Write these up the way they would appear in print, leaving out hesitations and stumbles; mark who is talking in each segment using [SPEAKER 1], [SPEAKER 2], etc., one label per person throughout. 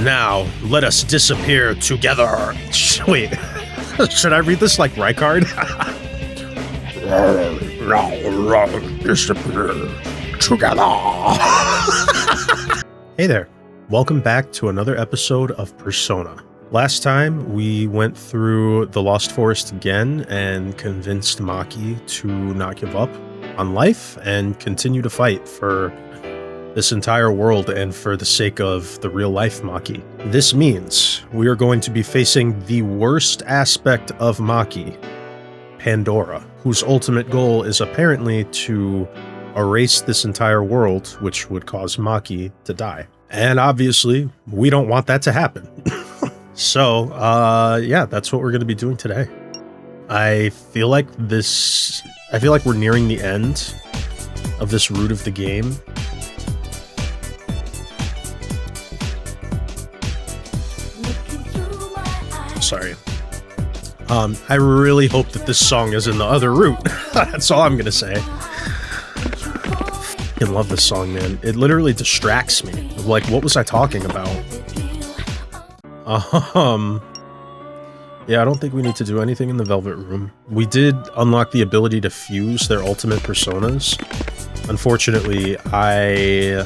[SPEAKER 1] Now, let us disappear together. Wait, should I read this like Rykard? Disappear together. Hey there. Welcome back to another episode of Persona. Last time, we went through the Lost Forest again and convinced Maki to not give up on life and continue to fight for this entire world and for the sake of the real-life Maki. This means we are going to be facing the worst aspect of Maki, Pandora, whose ultimate goal is apparently to erase this entire world, which would cause Maki to die. And obviously, we don't want that to happen. So, yeah, that's what we're going to be doing today. I feel like we're nearing the end of this route of the game. Sorry. I really hope that this song is in the other route. That's all I'm going to say. I love this song, man. It literally distracts me. Like, what was I talking about? Yeah, I don't think we need to do anything in the Velvet Room. We did unlock the ability to fuse their ultimate personas. Unfortunately, I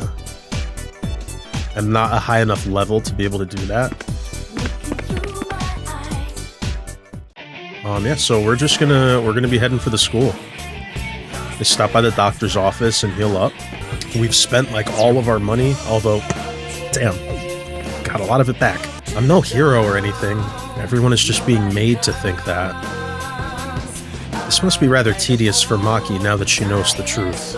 [SPEAKER 1] am not a high enough level to be able to do that. Yeah, so we're gonna be heading for the school. We stop by the doctor's office and heal up. We've spent like all of our money, although, damn, got a lot of it back. I'm no hero or anything. Everyone is just being made to think that. This must be rather tedious for Maki now that she knows the truth.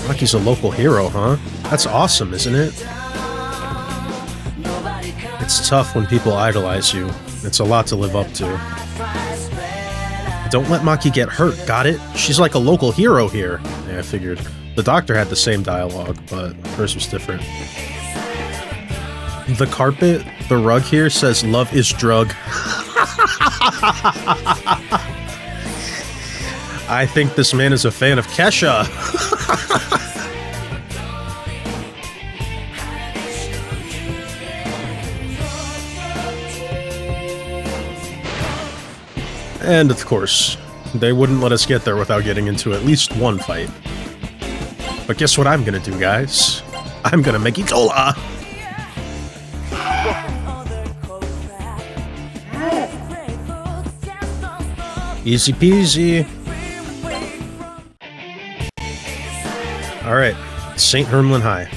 [SPEAKER 1] Maki's a local hero, huh? That's awesome, isn't it? It's tough when people idolize you. It's a lot to live up to. Don't let Maki get hurt, got it? She's like a local hero here. Yeah, I figured. The doctor had the same dialogue, but hers was different. The carpet, the rug here says love is drug. I think this man is a fan of Kesha. And of course, they wouldn't let us get there without getting into at least one fight. But guess what I'm gonna do, guys? I'm gonna make Itola! Easy peasy. Alright, St. Hermlin High.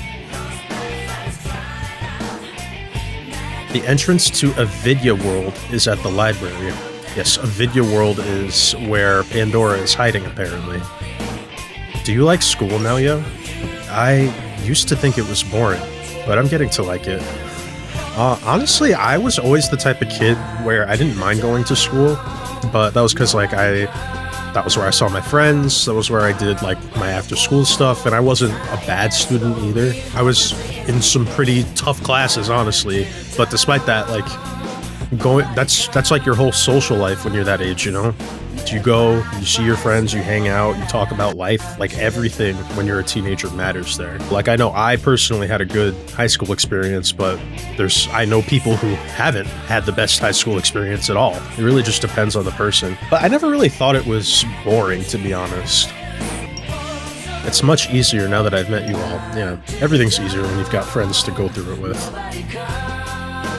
[SPEAKER 1] The entrance to Avidya World is at the library. Yes, Avidya World is where Pandora is hiding, apparently. Do you like school now, yo? I used to think it was boring, but I'm getting to like it. Honestly, I was always the type of kid where I didn't mind going to school, but that was because, like, that was where I saw my friends, that was where I did, like, my after-school stuff, and I wasn't a bad student either. I was in some pretty tough classes, honestly, but despite that, like, that's like your whole social life when you're that age, you know? You go, you see your friends, you hang out, you talk about life, like everything when you're a teenager matters there. Like, I know I personally had a good high school experience, but I know people who haven't had the best high school experience at all. It really just depends on the person. But I never really thought it was boring, to be honest. It's much easier now that I've met you all. Yeah, everything's easier when you've got friends to go through it with.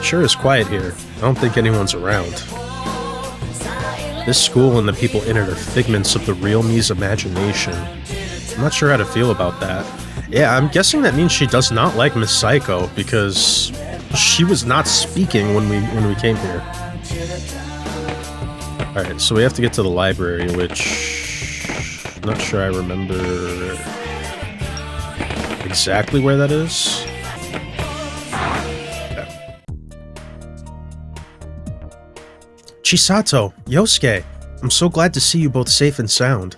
[SPEAKER 1] Sure is quiet here. I don't think anyone's around. This school and the people in it are figments of the real me's imagination. I'm not sure how to feel about that. Yeah, I'm guessing that means she does not like Miss Psycho, because she was not speaking when we came here. Alright, so we have to get to the library, which I'm not sure I remember exactly where that is. Chisato, Yosuke, I'm so glad to see you both safe and sound.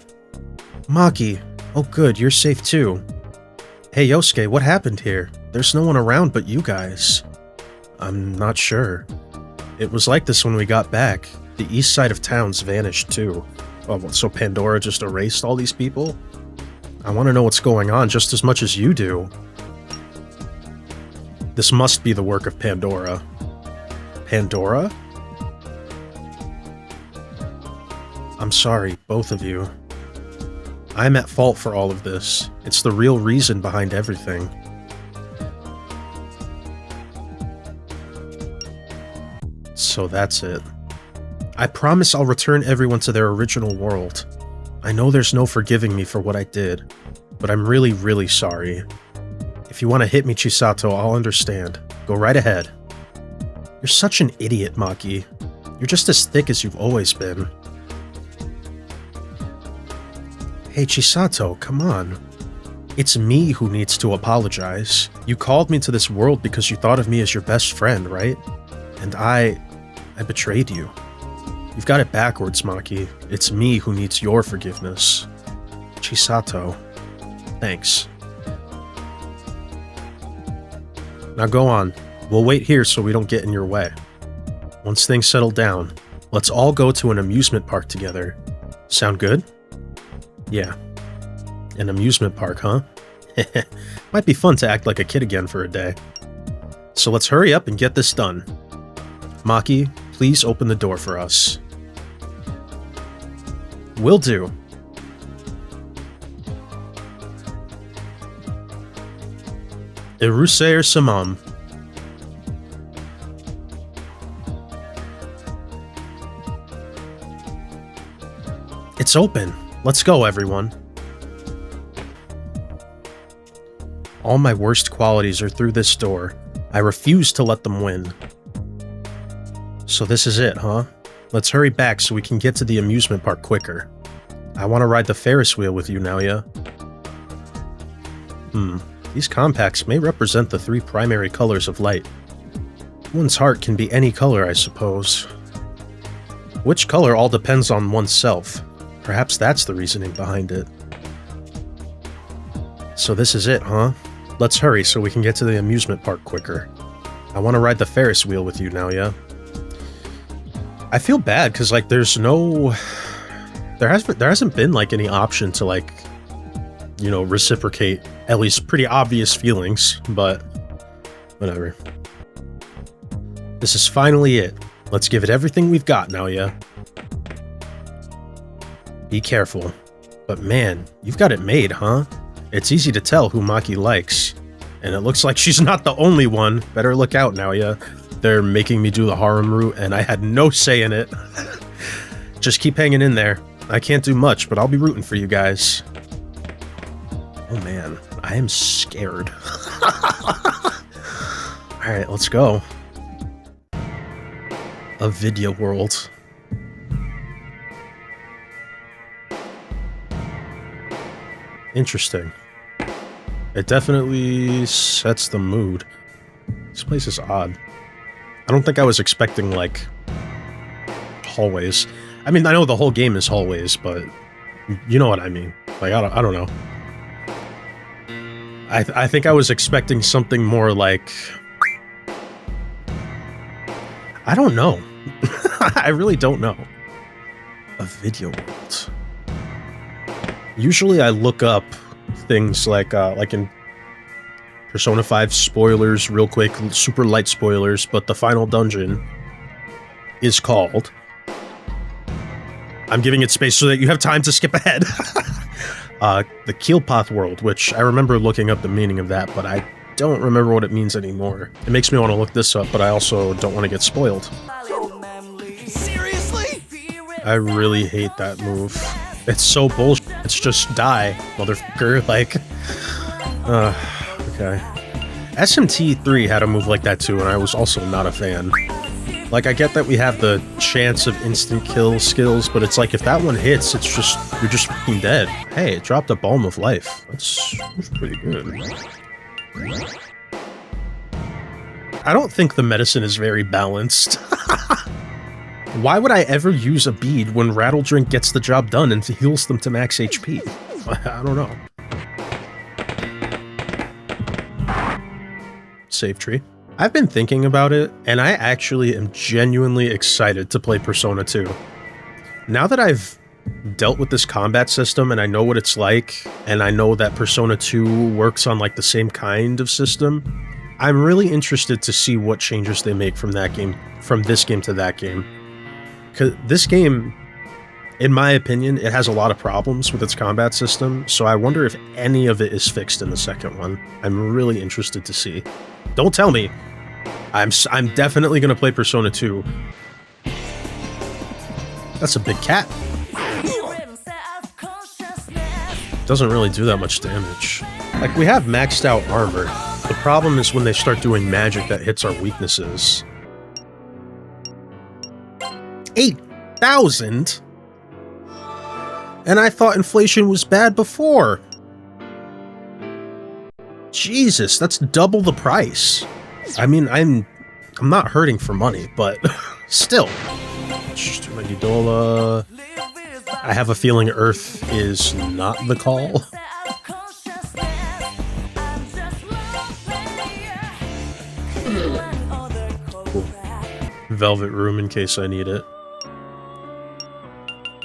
[SPEAKER 1] Maki, oh good, you're safe too. Hey Yosuke, what happened here? There's no one around but you guys. I'm not sure. It was like this when we got back. The east side of town's vanished too. Oh, so Pandora just erased all these people? I want to know what's going on just as much as you do. This must be the work of Pandora. Pandora? I'm sorry, both of you. I'm at fault for all of this. It's the real reason behind everything. So that's it. I promise I'll return everyone to their original world. I know there's no forgiving me for what I did, but I'm really, really sorry. If you want to hit me, Chisato, I'll understand. Go right ahead. You're such an idiot, Maki. You're just as thick as you've always been. Hey, Chisato, come on. It's me who needs to apologize. You called me to this world because you thought of me as your best friend, right? And I betrayed you. You've got it backwards, Maki. It's me who needs your forgiveness. Chisato, thanks. Now go on. We'll wait here so we don't get in your way. Once things settle down, let's all go to an amusement park together. Sound good? Yeah. An amusement park, huh? Might be fun to act like a kid again for a day. So let's hurry up and get this done. Maki, please open the door for us. Will do. Iruseir Samam. It's open. Let's go, everyone. All my worst qualities are through this door. I refuse to let them win. So this is it, huh? Let's hurry back so we can get to the amusement park quicker. I want to ride the Ferris wheel with you, Naoya. These compacts may represent the 3 primary colors of light. One's heart can be any color, I suppose. Which color all depends on oneself. Perhaps that's the reasoning behind it. So this is it, huh? Let's hurry so we can get to the amusement park quicker. I want to ride the Ferris wheel with you, Naoya. I feel bad because like there hasn't been like any option to like, you know, reciprocate at least pretty obvious feelings, but whatever. This is finally it. Let's give it everything we've got, Naoya. Be careful. But man, you've got it made, huh? It's easy to tell who Maki likes. And it looks like she's not the only one. Better look out, Naoya. They're making me do the harem route, and I had no say in it. Just keep hanging in there. I can't do much, but I'll be rooting for you guys. Oh man, I am scared. Alright, let's go. Avidya World. Interesting. It definitely sets the mood. This place is odd. I don't think I was expecting, like, hallways. I mean, I know the whole game is hallways, but you know what I mean. Like, I don't know. I think I was expecting something more like... I don't know. I really don't know. Avidya World. Usually I look up things like in Persona 5 spoilers real quick, super light spoilers, but the final dungeon is called... I'm giving it space so that you have time to skip ahead. The Keelpath World, which I remember looking up the meaning of that, but I don't remember what it means anymore. It makes me want to look this up, but I also don't want to get spoiled.
[SPEAKER 2] Seriously?
[SPEAKER 1] I really hate that move. It's so bullshit. It's just die, motherfucker. Like, okay. SMT3 had a move like that too, and I was also not a fan. Like, I get that we have the chance of instant kill skills, but it's like, if that one hits, it's just, you're just fucking dead. Hey, it dropped a Balm of Life. That's pretty good. I don't think the medicine is very balanced. Why would I ever use a bead when Rattle Drink gets the job done and heals them to max HP? I don't know. Save tree. I've been thinking about it, and I actually am genuinely excited to play Persona 2. Now that I've dealt with this combat system and I know what it's like, and I know that Persona 2 works on like the same kind of system, I'm really interested to see what changes they make from this game to that game. Because this game, in my opinion, it has a lot of problems with its combat system, so I wonder if any of it is fixed in the second one. I'm really interested to see. Don't tell me. I'm definitely going to play Persona 2. That's a big cat. Doesn't really do that much damage. Like, we have maxed out armor. The problem is when they start doing magic that hits our weaknesses. 8,000? And I thought inflation was bad before. Jesus, that's double the price. I mean, I'm not hurting for money, but still. Mandidola. I have a feeling Earth is not the call. Cool. Velvet room in case I need it.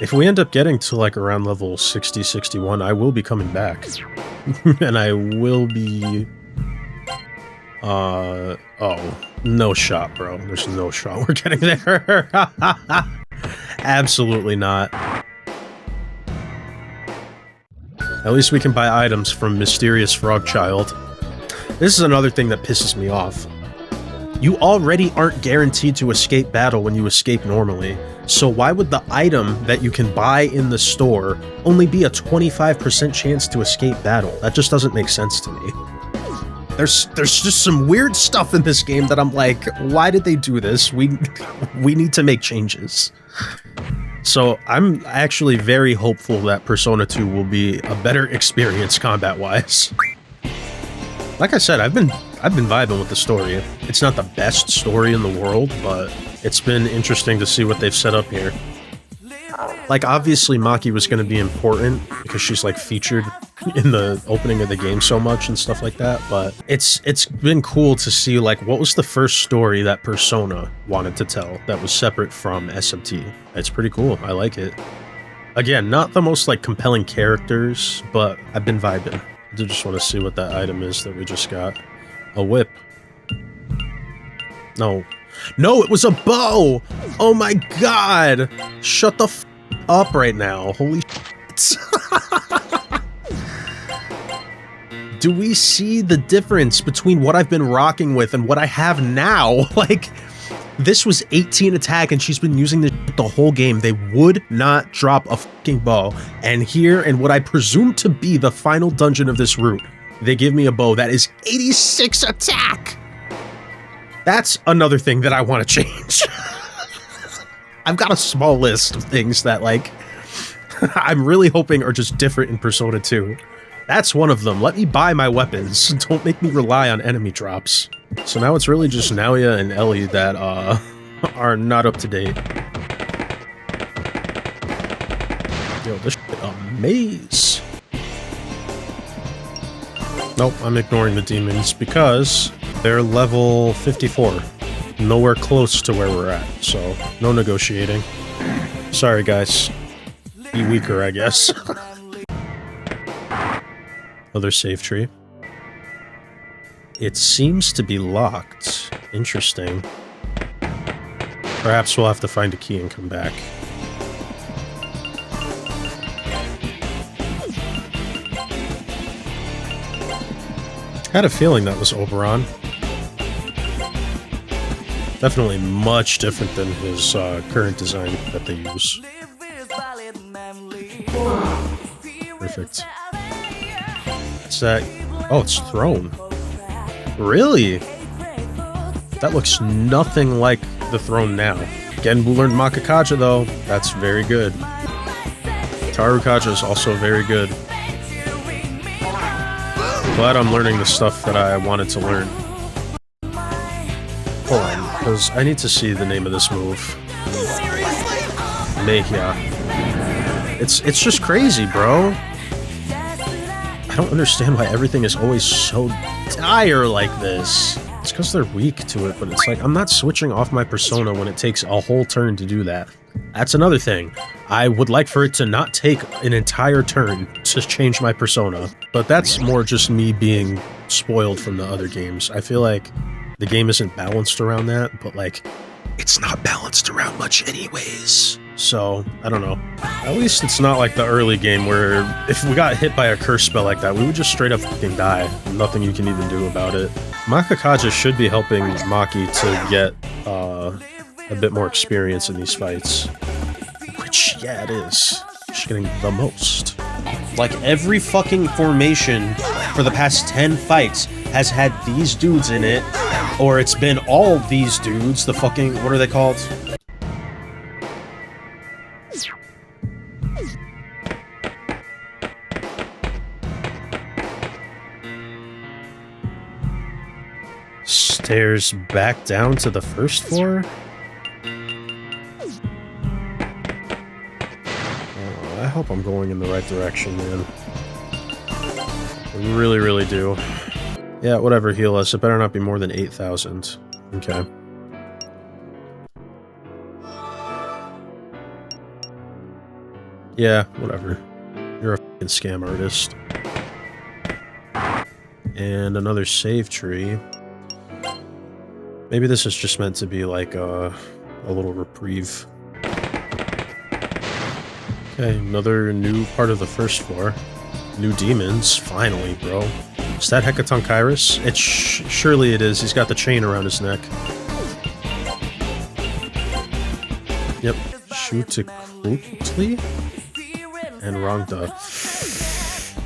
[SPEAKER 1] If we end up getting to like around level 60, 61, I will be coming back. And I will be... oh, no shot, bro. There's no shot we're getting there. Absolutely not. At least we can buy items from Mysterious Frog Child. This is another thing that pisses me off. You already aren't guaranteed to escape battle when you escape normally, so why would the item that you can buy in the store only be a 25% chance to escape battle? That just doesn't make sense to me. There's just some weird stuff in this game that I'm like, why did they do this? We need to make changes. So I'm actually very hopeful that Persona 2 will be a better experience combat-wise. Like I said, I've been vibing with the story. It's not the best story in the world, but it's been interesting to see what they've set up here. Like, obviously Maki was going to be important because she's like featured in the opening of the game so much and stuff like that, but it's been cool to see like what was the first story that Persona wanted to tell that was separate from SMT. It's pretty cool. I like it. Again, not the most like compelling characters, but I've been vibing. I do just want to see what that item is that we just got. A whip. No. No, it was a bow! Oh my god! Shut the f up right now. Holy shit. Do we see the difference between what I've been rocking with and what I have now? Like, this was 18 attack and she's been using this the whole game. They would not drop a fucking bow. And here, in what I presume to be the final dungeon of this route, they give me a bow that is 86 attack! That's another thing that I want to change. I've got a small list of things that, like, I'm really hoping are just different in Persona 2. That's one of them. Let me buy my weapons. Don't make me rely on enemy drops. So now it's really just Naoya and Ellie that, are not up to date. Yo, this shit a maze. Nope, I'm ignoring the demons because they're level 54. Nowhere close to where we're at, so no negotiating. Sorry, guys. Be weaker, I guess. Another save tree. It seems to be locked. Interesting. Perhaps we'll have to find a key and come back. Had a feeling that was Oberon. Definitely much different than his current design that they use. Perfect. What's that? Oh, it's Throne. Really? That looks nothing like the Throne now. Again, we learned Makakaja though. That's very good. Tarukaja is also very good. Glad I'm learning the stuff that I wanted to learn. Hold on, because I need to see the name of this move. Mehia. It's just crazy, bro. I don't understand why everything is always so dire like this. It's because they're weak to it, but it's like, I'm not switching off my persona when it takes a whole turn to do that. That's another thing. I would like for it to not take an entire turn to change my persona, but that's more just me being spoiled from the other games. I feel like the game isn't balanced around that, but like, it's not balanced around much anyways. So, I don't know. At least it's not like the early game where if we got hit by a curse spell like that, we would just straight up fucking die. Nothing you can even do about it. Makakaja should be helping Maki to get a bit more experience in these fights. Which, yeah, it is. She's getting the most.
[SPEAKER 2] Like, every fucking formation for the past 10 fights has had these dudes in it, or it's been all these dudes, the fucking, what are they called?
[SPEAKER 1] Stairs back down to the first floor? I hope I'm going in the right direction, man. I really, really do. Yeah, whatever, heal us. It better not be more than 8,000. Okay. Yeah, whatever. You're a fucking scam artist. And another save tree. Maybe this is just meant to be like a little reprieve. Okay, another new part of the first floor. New demons, finally, bro. Is that Hecaton Kairos? Surely it is. He's got the chain around his neck. Yep. Shutikutli? And Rangda.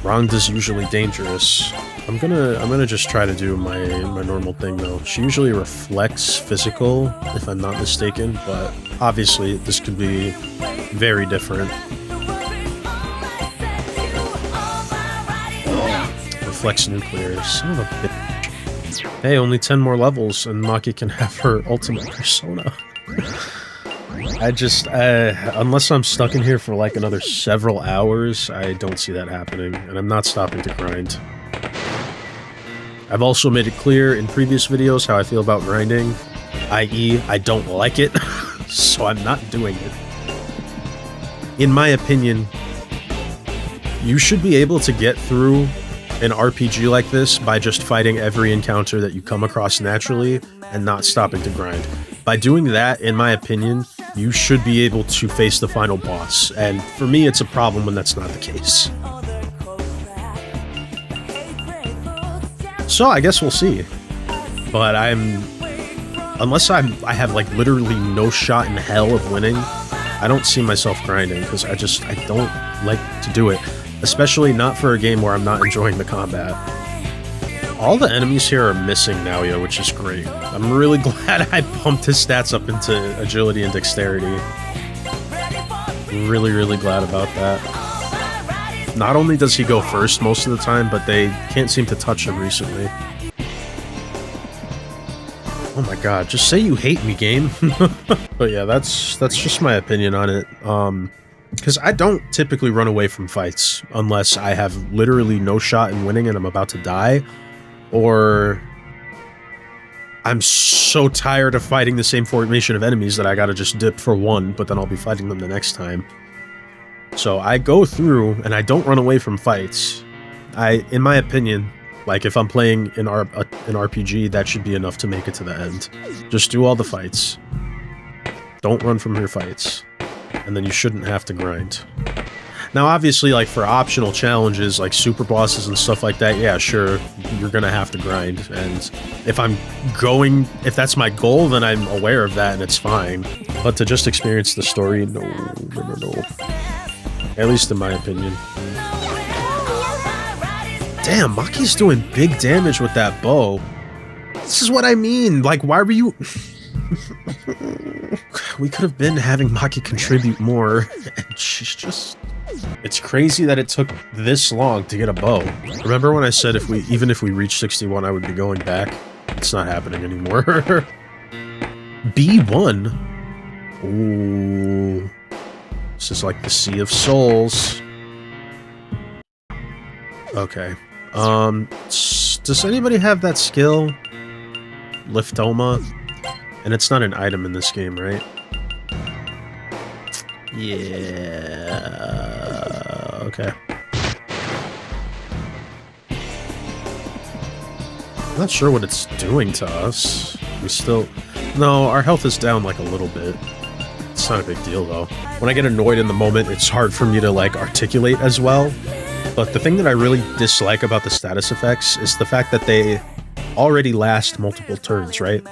[SPEAKER 1] Rangda's usually dangerous. I'm gonna just try to do my normal thing though. She usually reflects physical, if I'm not mistaken, but obviously this could be very different. Reflects nuclear. Son of a bitch. Hey, only 10 more levels and Maki can have her ultimate persona. I just, unless I'm stuck in here for like another several hours, I don't see that happening, and I'm not stopping to grind. I've also made it clear in previous videos how I feel about grinding, i.e. I don't like it, so I'm not doing it. In my opinion, you should be able to get through an RPG like this by just fighting every encounter that you come across naturally and not stopping to grind. By doing that, in my opinion, you should be able to face the final boss, and for me it's a problem when that's not the case. So I guess we'll see. But unless I have like literally no shot in hell of winning, I don't see myself grinding, because I don't like to do it. Especially not for a game where I'm not enjoying the combat. All the enemies here are missing Naoya, which is great. I'm really glad I bumped his stats up into agility and dexterity. Really, really glad about that. Not only does he go first most of the time, but they can't seem to touch him recently. Oh my god, just say you hate me, game. But yeah, that's just my opinion on it. Because I don't typically run away from fights unless I have literally no shot in winning and I'm about to die, or I'm so tired of fighting the same formation of enemies that I gotta just dip for one, but then I'll be fighting them the next time. So I go through and I don't run away from fights. In my opinion, like if I'm playing an RPG, that should be enough to make it to the end. Just do all the fights. Don't run from your fights. And then you shouldn't have to grind. Now, obviously, like, for optional challenges, like super bosses and stuff like that, yeah, sure, you're gonna have to grind. And if that's my goal, then I'm aware of that and it's fine. But to just experience the story, no. At least in my opinion. Damn, Maki's doing big damage with that bow. This is what I mean, like, why were you... We could have been having Maki contribute more, and she's just... It's crazy that it took this long to get a bow. Remember when I said even if we reach 61, I would be going back? It's not happening anymore. B1? Ooh. This is like the Sea of Souls. Okay. Does anybody have that skill? Liftoma? And it's not an item in this game, right? Yeah... Okay. I'm not sure what it's doing to us. We still... No, our health is down like a little bit. It's not a big deal though. When I get annoyed in the moment, it's hard for me to like articulate as well. But the thing that I really dislike about the status effects is the fact that they already last multiple turns, right?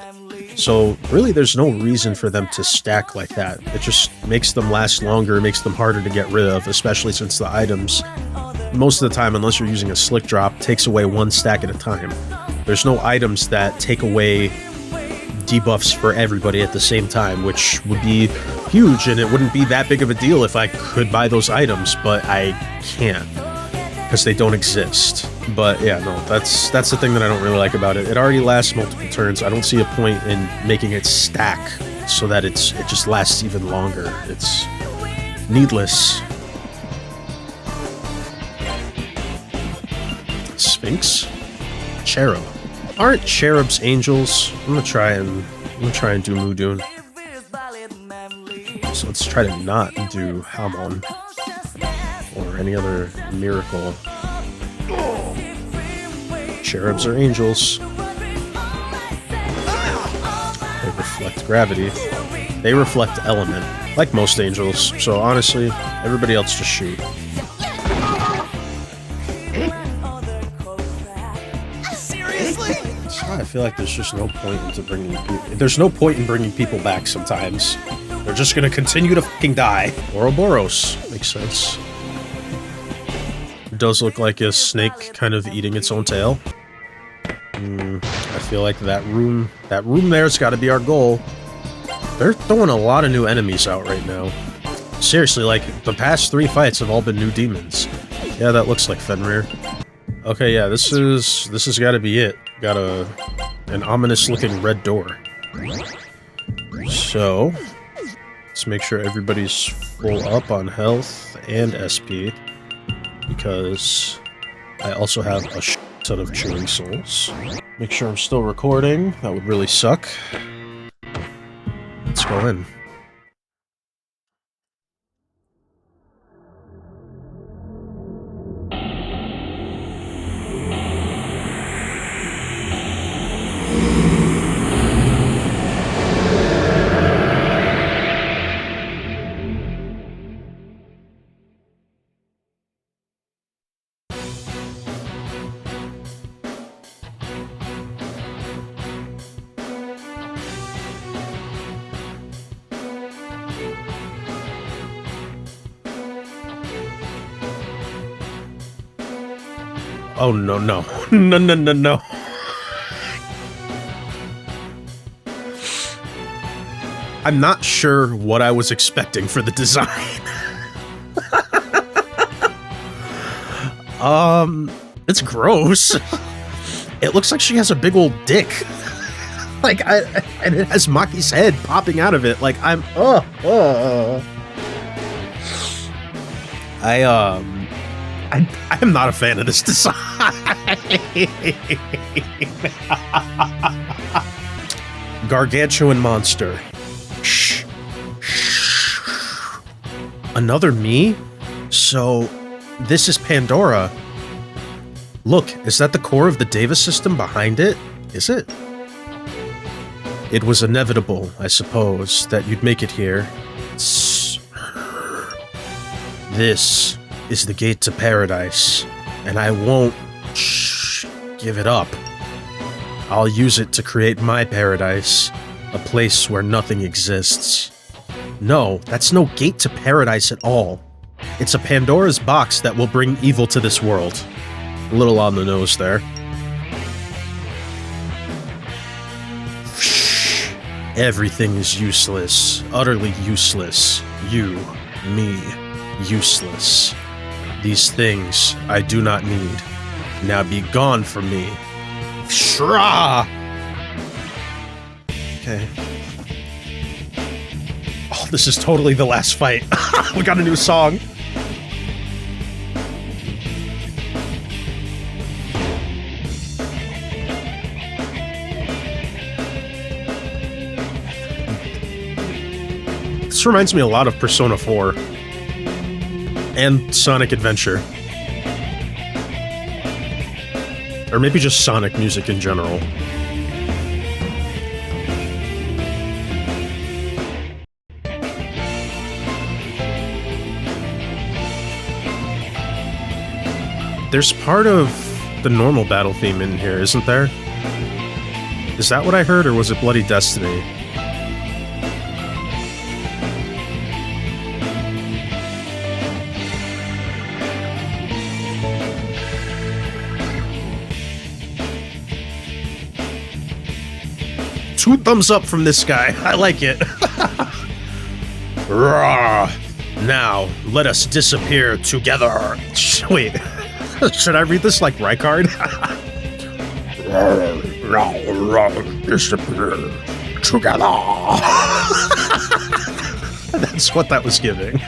[SPEAKER 1] So really there's no reason for them to stack like that. It just makes them last longer, makes them harder to get rid of, especially since the items, most of the time, unless you're using a slick drop, takes away one stack at a time. There's no items that take away debuffs for everybody at the same time, which would be huge, and it wouldn't be that big of a deal if I could buy those items, but I can't, because they don't exist. But yeah, no, that's the thing that I don't really like about it. It already lasts multiple turns. I don't see a point in making it stack so that it just lasts even longer. It's needless. Sphinx? Cherub. Aren't cherubs angels? I'm gonna try and do Mudun. So let's try to not do Hamon or any other miracle. Cherubs are angels. They reflect gravity. They reflect element, like most angels. So honestly, everybody else just shoot. I feel like there's just no point in bringing people back sometimes. They're just gonna continue to fucking die. Ouroboros. Makes sense. It does look like a snake kind of eating its own tail. I feel like that room there's gotta be our goal. They're throwing a lot of new enemies out right now. Seriously, like, the past 3 fights have all been new demons. Yeah, that looks like Fenrir. Okay, yeah, this has gotta be it. Got an ominous-looking red door. So, let's make sure everybody's full up on health and SP, because I also have a ton of chewing souls. Make sure I'm still recording. That would really suck. Let's go in. Oh, no, no. No, no, no, no. I'm not sure what I was expecting for the design. It's gross. It looks like she has a big old dick. Like, and it has Maki's head popping out of it. Like, I am not a fan of this design. Gargantuan monster. Shh. Shh. Another me? So, this is Pandora. Look, is that the core of the Deva system behind it? Is it? It was inevitable, I suppose, that you'd make it here. This is the gate to paradise, and I won't give it up. I'll use it to create my paradise, a place where nothing exists. No, that's no gate to paradise at all. It's a Pandora's box that will bring evil to this world. A little on the nose there. Everything is useless, utterly useless. You, me, useless. These things I do not need. Now be gone from me. Shra! Okay. Oh, this is totally the last fight. We got a new song. This reminds me a lot of Persona 4 and Sonic Adventure. Or maybe just Sonic music in general. There's part of the normal battle theme in here, isn't there? Is that what I heard, or was it Bloody Destiny? Two thumbs up from this guy. I like it. Rawr. Now, let us disappear together. Wait, should I read this like Rykard? Disappear together. That's what that was giving.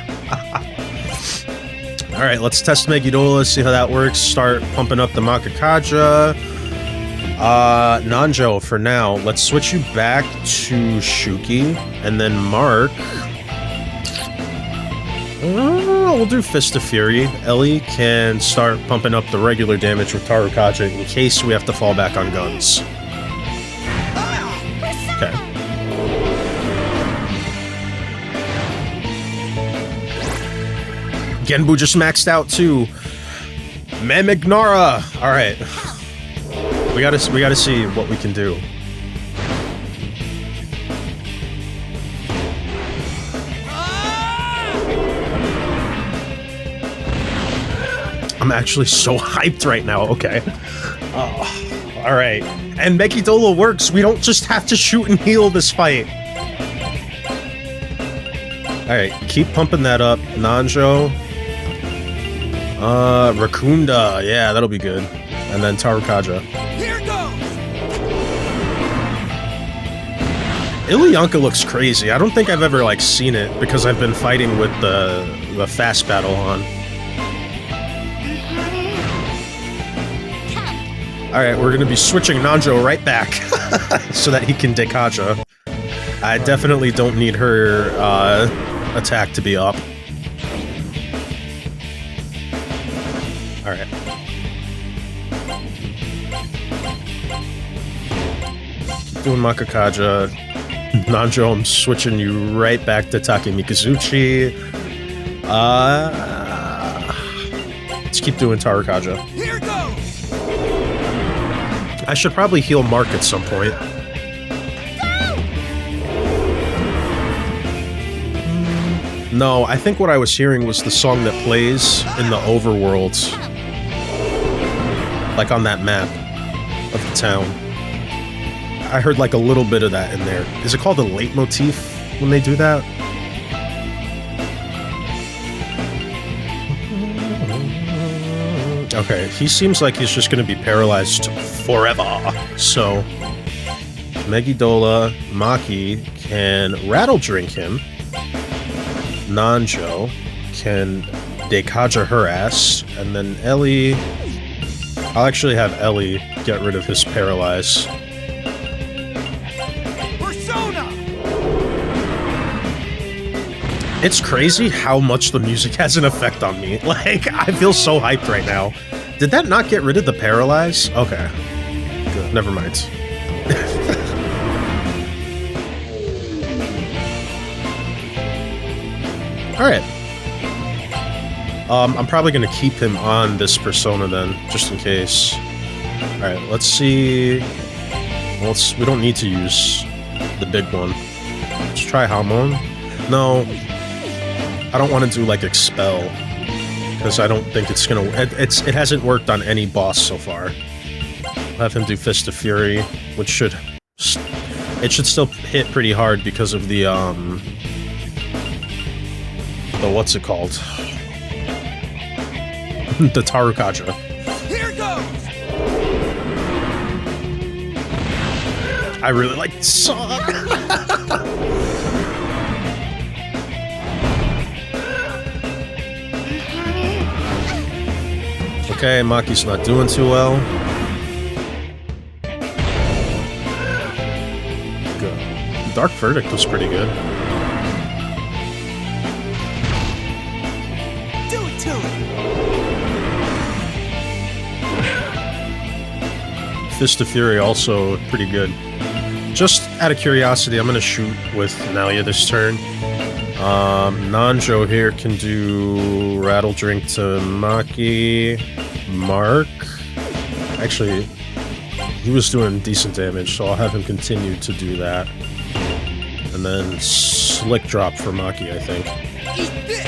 [SPEAKER 1] Alright, let's test Megidola, see how that works. Start pumping up the Makakaja. Nanjo for now. Let's switch you back to Shuki, and then Mark. We'll do Fist of Fury. Ellie can start pumping up the regular damage with Tarukaja in case we have to fall back on guns. Okay. Genbu just maxed out too. Mamignara! Alright. We gotta see what we can do. I'm actually so hyped right now. Okay. Oh, all right. And Megidola works. We don't just have to shoot and heal this fight. All right. Keep pumping that up. Nanjo. Rakunda. Yeah, that'll be good. And then Tarukaja.
[SPEAKER 3] Here goes.
[SPEAKER 1] Ilyanka looks crazy. I don't think I've ever like seen it because I've been fighting with the fast battle on. Alright, we're gonna be switching Nanjo right back so that he can Dekaja. I definitely don't need her attack to be up. Alright. Keep doing Makakaja. Nanjo, I'm switching you right back to Take Mikazuchi. Let's keep doing Tarukaja.
[SPEAKER 3] Here goes.
[SPEAKER 1] I should probably heal Mark at some point. No, I think what I was hearing was the song that plays in the overworlds. Like on that map of the town. I heard like a little bit of that in there. Is it called a leitmotif when they do that? Okay, he seems like he's just going to be paralyzed forever. So, Megidola, Maki can rattle drink him. Nanjo can Dekaja her ass. And then Ellie... I'll actually have Ellie get rid of his paralyze.
[SPEAKER 3] Persona.
[SPEAKER 1] It's crazy how much the music has an effect on me. Like, I feel so hyped right now. Did that not get rid of the paralyze? Okay. Good. Never mind. Alright. I'm probably gonna keep him on this persona then, just in case. Alright, let's see... we don't need to use the big one. Let's try Hamon. No. I don't want to do, like, Expel. Because I don't think it's gonna... It hasn't worked on any boss so far. I'll have him do Fist of Fury, which should... It should still hit pretty hard because of the what's it called? The Tarukaja.
[SPEAKER 3] Here goes.
[SPEAKER 1] I really like this song. Okay, Maki's not doing too well. Good. Dark Verdict was pretty good.
[SPEAKER 3] Do it to him.
[SPEAKER 1] Fist of Fury also pretty good. Just out of curiosity, I'm gonna shoot with Nalia this turn. Nanjo here can do Rattle Drink to Maki. Mark. Actually, he was doing decent damage, so I'll have him continue to do that. And then Slick Drop for Maki, I think.
[SPEAKER 3] Eat this!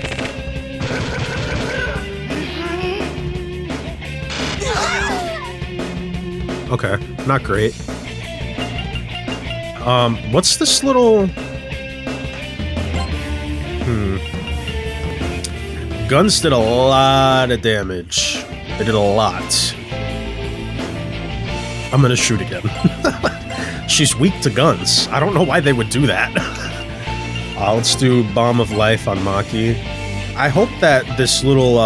[SPEAKER 1] Okay, not great. What's this little... Guns did a lot of damage. They did a lot. I'm gonna shoot again. She's weak to guns. I don't know why they would do that. Let's do Bomb of Life on Maki. I hope that this little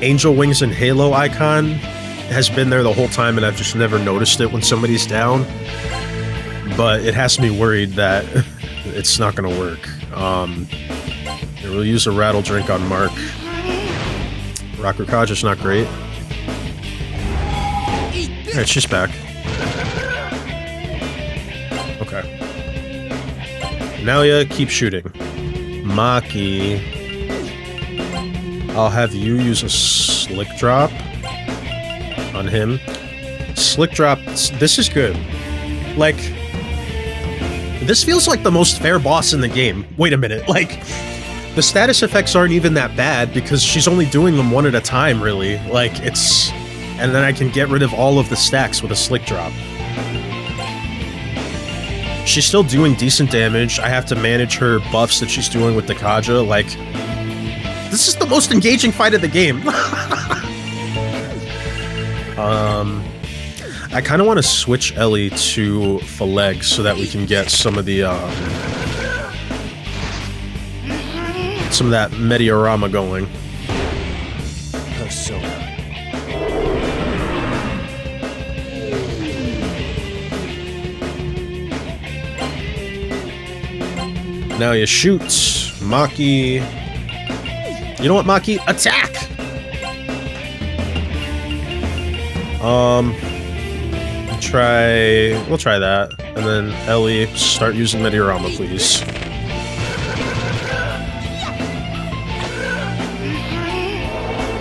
[SPEAKER 1] Angel Wings and Halo icon has been there the whole time and I've just never noticed it when somebody's down. But it has me worried that it's not gonna work. We'll use a Rattle Drink on Mark. Rocker Kaja's not great. Alright, she's back. Okay. Nalia, keep shooting. Maki. I'll have you use a Slick Drop on him. Slick Drop, this is good. Like, this feels like the most fair boss in the game. Wait a minute, like, the status effects aren't even that bad because she's only doing them one at a time, really. Like, it's... And then I can get rid of all of the stacks with a Slick Drop. She's still doing decent damage. I have to manage her buffs that she's doing with the Kaja. Like, this is the most engaging fight of the game. I kind of want to switch Ellie to Phaleg so that we can get some of the, some of that Mediorama going.
[SPEAKER 3] Persona.
[SPEAKER 1] Now you shoot. Maki. You know what, Maki? Attack! We'll try that. And then Ellie, start using Mediorama, please.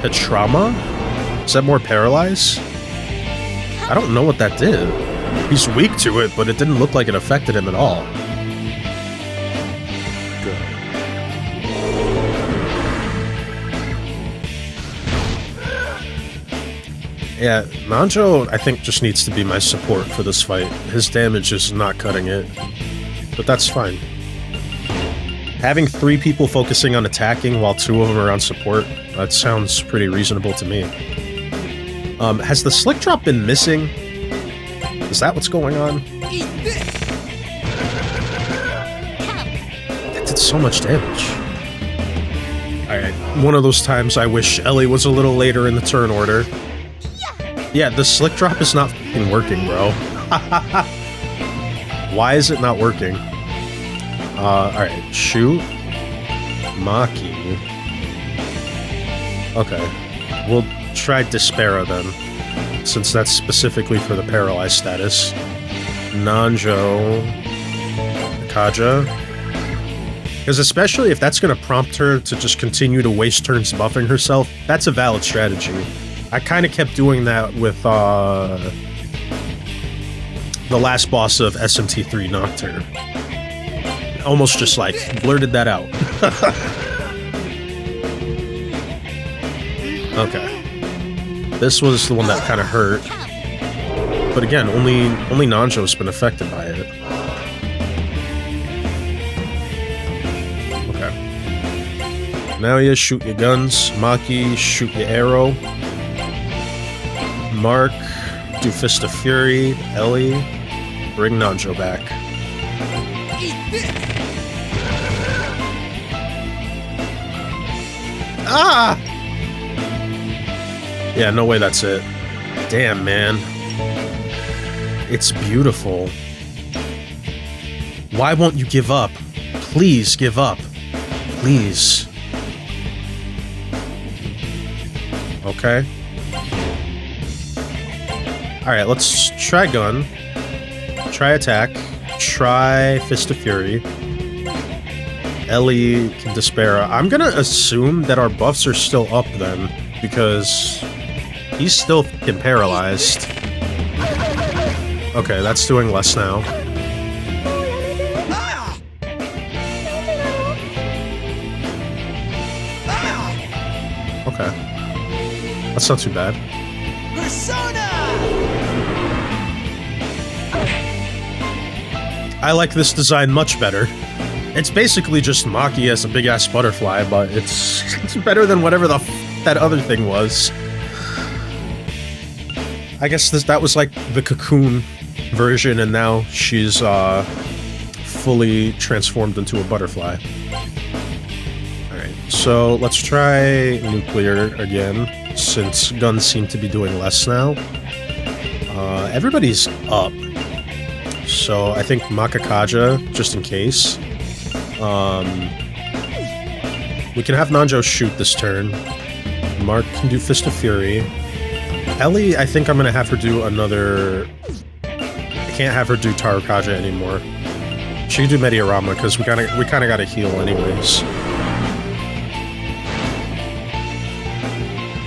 [SPEAKER 1] The trauma? Is that more paralyze? I don't know what that did. He's weak to it, but it didn't look like it affected him at all. Yeah, Nanjo, I think, just needs to be my support for this fight. His damage is not cutting it, but that's fine. Having 3 people focusing on attacking while 2 of them are on support, that sounds pretty reasonable to me. Has the Slick Drop been missing? Is that what's going on? That did so much damage. Alright, one of those times I wish Ellie was a little later in the turn order. Yeah, the Slick Drop is not f***ing working, bro. Why is it not working? Alright, shoot. Maki. Okay. We'll try Despera then, since that's specifically for the paralyzed status. Nanjo. Kaja. Because especially if that's going to prompt her to just continue to waste turns buffing herself, that's a valid strategy. I kind of kept doing that with the last boss of SMT3 Nocturne. Almost just like blurted that out. Okay. This was the one that kind of hurt. But again, only Nanjo's been affected by it. Okay. Now you shoot your guns. Maki, shoot your arrow. Mark, do Fist of Fury. Ellie, bring Nanjo back. Ah! Yeah, no way that's it. Damn, man. It's beautiful. Why won't you give up? Please give up. Please. Okay. Alright, let's try gun. Try attack. Try Fist of Fury. Ellie can despair. I'm gonna assume that our buffs are still up then, because he's still fucking paralyzed. Okay, that's doing less now. Okay. That's not too bad.
[SPEAKER 3] Persona!
[SPEAKER 1] I like this design much better. It's basically just Maki as a big-ass butterfly, but it's better than whatever the f that other thing was. I guess that was like the Cocoon version, and now she's fully transformed into a butterfly. Alright, so let's try Nuclear again, since guns seem to be doing less now. Everybody's up. So I think Makakaja, just in case. We can have Nanjo shoot this turn. Mark can do Fist of Fury. Ellie, I think I'm gonna have her do another... I can't have her do Tarukaja anymore. She can do Mediarama, because we kinda gotta heal anyways.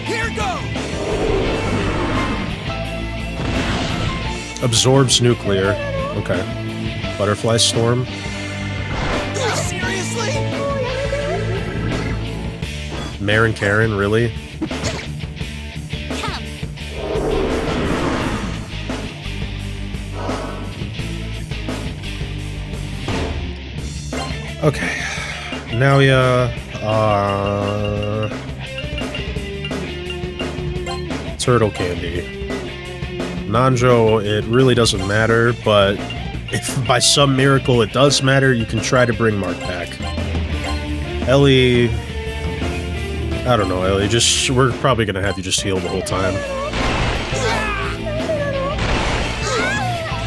[SPEAKER 3] Here goes!
[SPEAKER 1] Absorbs Nuclear. Okay. Butterfly Storm.
[SPEAKER 3] Seriously?
[SPEAKER 1] Mare and Karen, really? Okay. Now, yeah, Turtle Candy. Nanjo, it really doesn't matter, but if by some miracle it does matter, you can try to bring Mark back. Ellie... I don't know, Ellie, we're probably gonna have you just heal the whole time.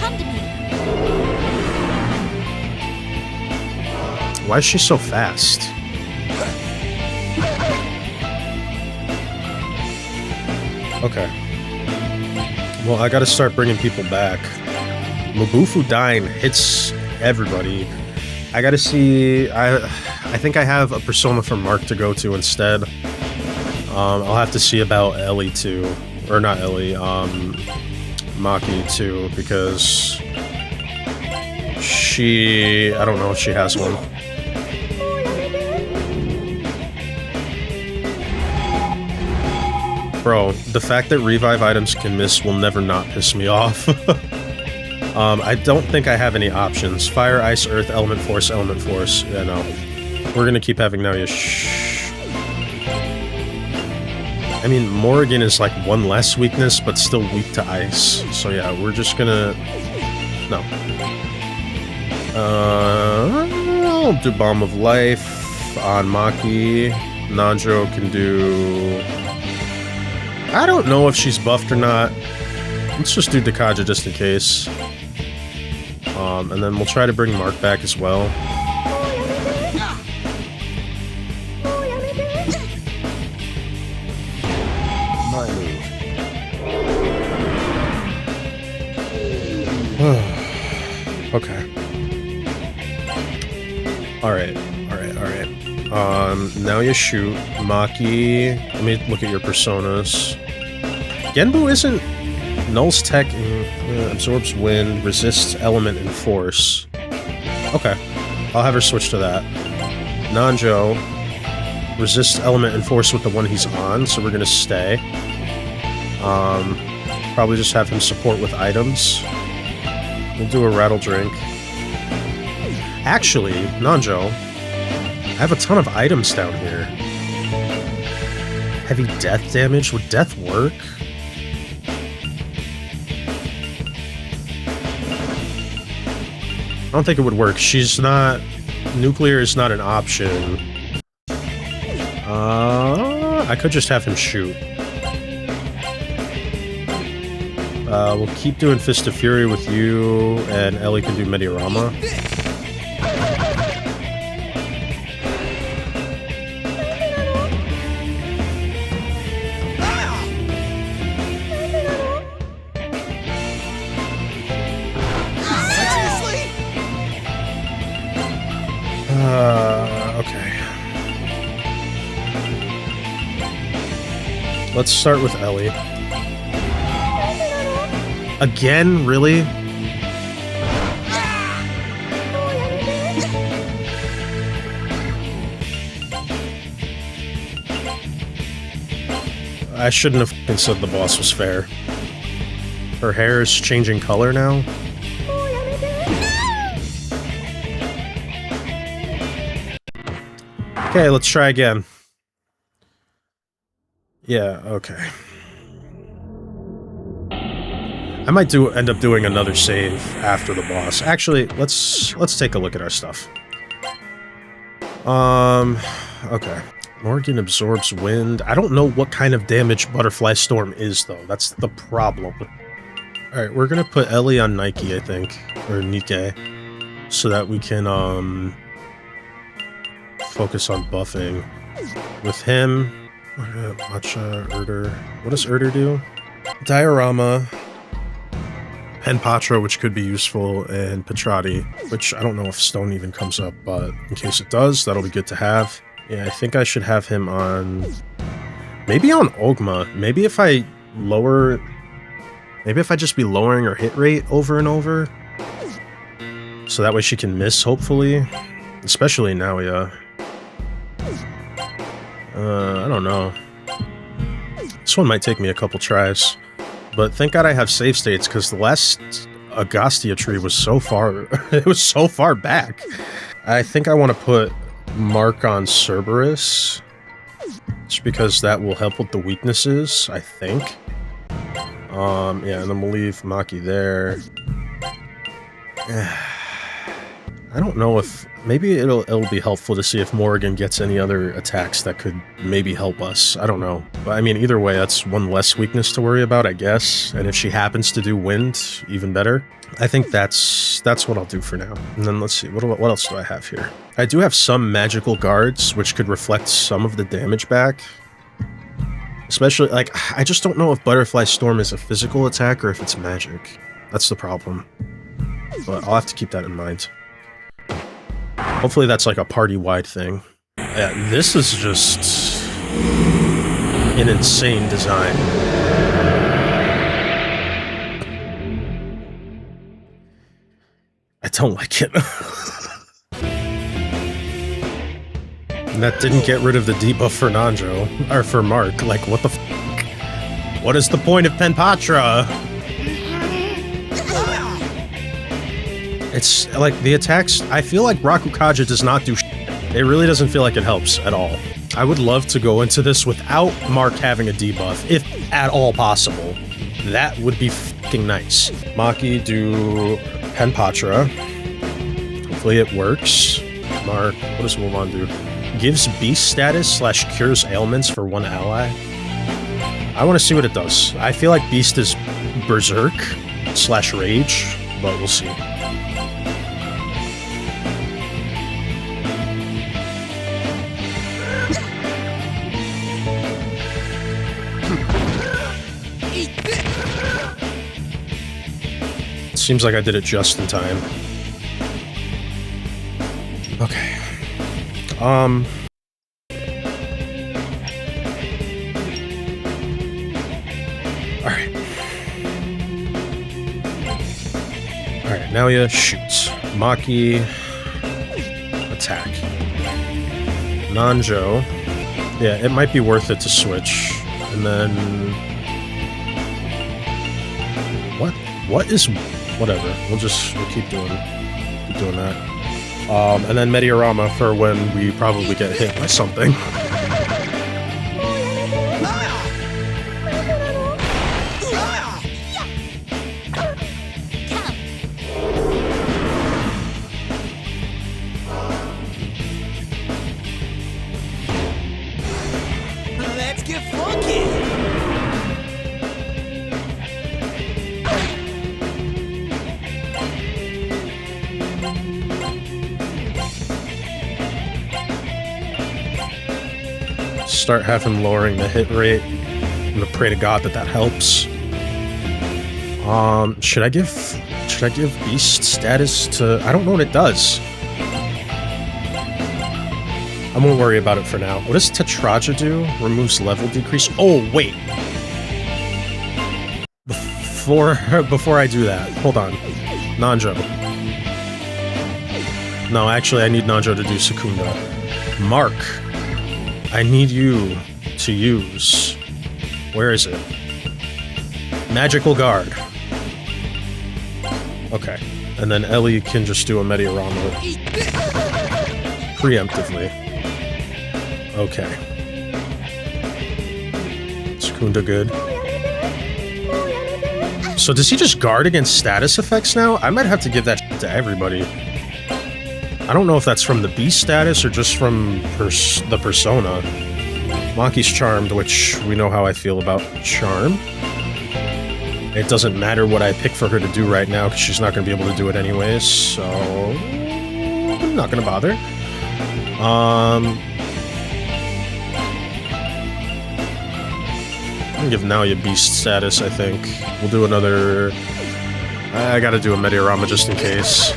[SPEAKER 4] Come to me.
[SPEAKER 1] Why is she so fast? Okay. Well, I gotta start bringing people back. Mabufu dying hits everybody. I gotta see... I think I have a persona for Mark to go to instead. I'll have to see about Ellie too. Or not Ellie, Maki too, because... she... I don't know if she has one. Bro, the fact that revive items can miss will never not piss me off. I don't think I have any options. Fire, Ice, Earth, Element Force, Element Force. Yeah, no. We're gonna keep having Naoya I mean, Morrigan is like one less weakness, but still weak to Ice. So yeah, we're just gonna... No. I'll do Bomb of Life on Maki. Nanjo can do... I don't know if she's buffed or not. Let's just do Dakaja just in case. And then we'll try to bring Mark back as well.
[SPEAKER 2] My move.
[SPEAKER 1] Okay. Alright. Now you shoot. Maki. Let me look at your personas. Genbu isn't... Null's Tech absorbs wind, resists element and force. Okay. I'll have her switch to that. Nanjo resists element and force with the one he's on, so we're gonna stay. Probably just have him support with items. We'll do a rattle drink. Actually, Nanjo, I have a ton of items down here. Heavy death damage? Would death work? I don't think it would work. She's not... Nuclear is not an option. I could just have him shoot. We'll keep doing Fist of Fury with you, and Ellie can do Mediarama. Okay. Let's start with Ellie. Again, really? I shouldn't have f***ing said the boss was fair. Her hair is changing color now. Okay, let's try again. Yeah, okay. I might end up doing another save after the boss. Actually, let's take a look at our stuff. Okay. Morgan absorbs wind. I don't know what kind of damage Butterfly Storm is, though. That's the problem. Alright, we're gonna put Ellie on Nike, I think. Or Nike. So that we can, focus on buffing. With him... Matcha, Erder... What does Erder do? Diorama... Penpatra, which could be useful, and Petrati, which I don't know if Stone even comes up, but in case it does, that'll be good to have. Yeah, I think I should have him on... Maybe on Ogma. Maybe if I lower... Maybe if I just be lowering her hit rate over and over. So that way she can miss, hopefully. Especially Naoya. I don't know. This one might take me a couple tries. But thank God I have save states, because the last Agostia tree was so far... it was so far back. I think I want to put Mark on Cerberus. Just because that will help with the weaknesses, I think. Yeah, and then we'll leave Maki there. I don't know if... Maybe it'll be helpful to see if Morrigan gets any other attacks that could maybe help us. I don't know. But I mean, either way, that's one less weakness to worry about, I guess. And if she happens to do wind, even better. I think that's what I'll do for now. And then let's see, what else do I have here? I do have some magical guards, which could reflect some of the damage back. Especially, like, I just don't know if Butterfly Storm is a physical attack or if it's magic. That's the problem. But I'll have to keep that in mind. Hopefully that's like a party-wide thing. Yeah, this is just an insane design. I don't like it. And that didn't get rid of the debuff for Nanjo, or for Mark. Like, what the f***? What is the point of Penpatra? It's like the attacks. I feel like Rakukaja does not do shit. It really doesn't feel like it helps at all. I would love to go into this without Mark having a debuff, if at all possible. That would be fucking nice. Maki do Penpatra. Hopefully it works. Mark, what does Wolvan do? Gives beast status / cures ailments for one ally. I want to see what it does. I feel like beast is berserk / rage, but we'll see. Seems like I did it just in time. Okay. Alright. Alright, Naoya shoots. Maki attack. Nanjo. Yeah, it might be worth it to switch. And then... What is... Whatever. We'll keep doing that. And then Mediorama for when we probably get hit by something.
[SPEAKER 3] Let's get funky.
[SPEAKER 1] Start having lowering the hit rate. I'm gonna pray to God that helps. Should I give beast status to... I don't know what it does. I won't worry about it for now. What does Tetraja do? Removes level decrease. Oh, wait. Before I do that, hold on. Nanjo. No, actually, I need Nanjo to do Secunda. Mark. I need you to use... Where is it? Magical Guard. Okay. And then Ellie can just do a Mediarama. Preemptively. Okay. Secunda good. So does he just guard against status effects now? I might have to give that shit to everybody. I don't know if that's from the beast status or just from the persona. Maki's charmed, which we know how I feel about charm. It doesn't matter what I pick for her to do right now because she's not going to be able to do it anyways, so... I'm not going to bother. I'm gonna give Naoya beast status, I think. We'll do another... I gotta do a Mediarama just in case.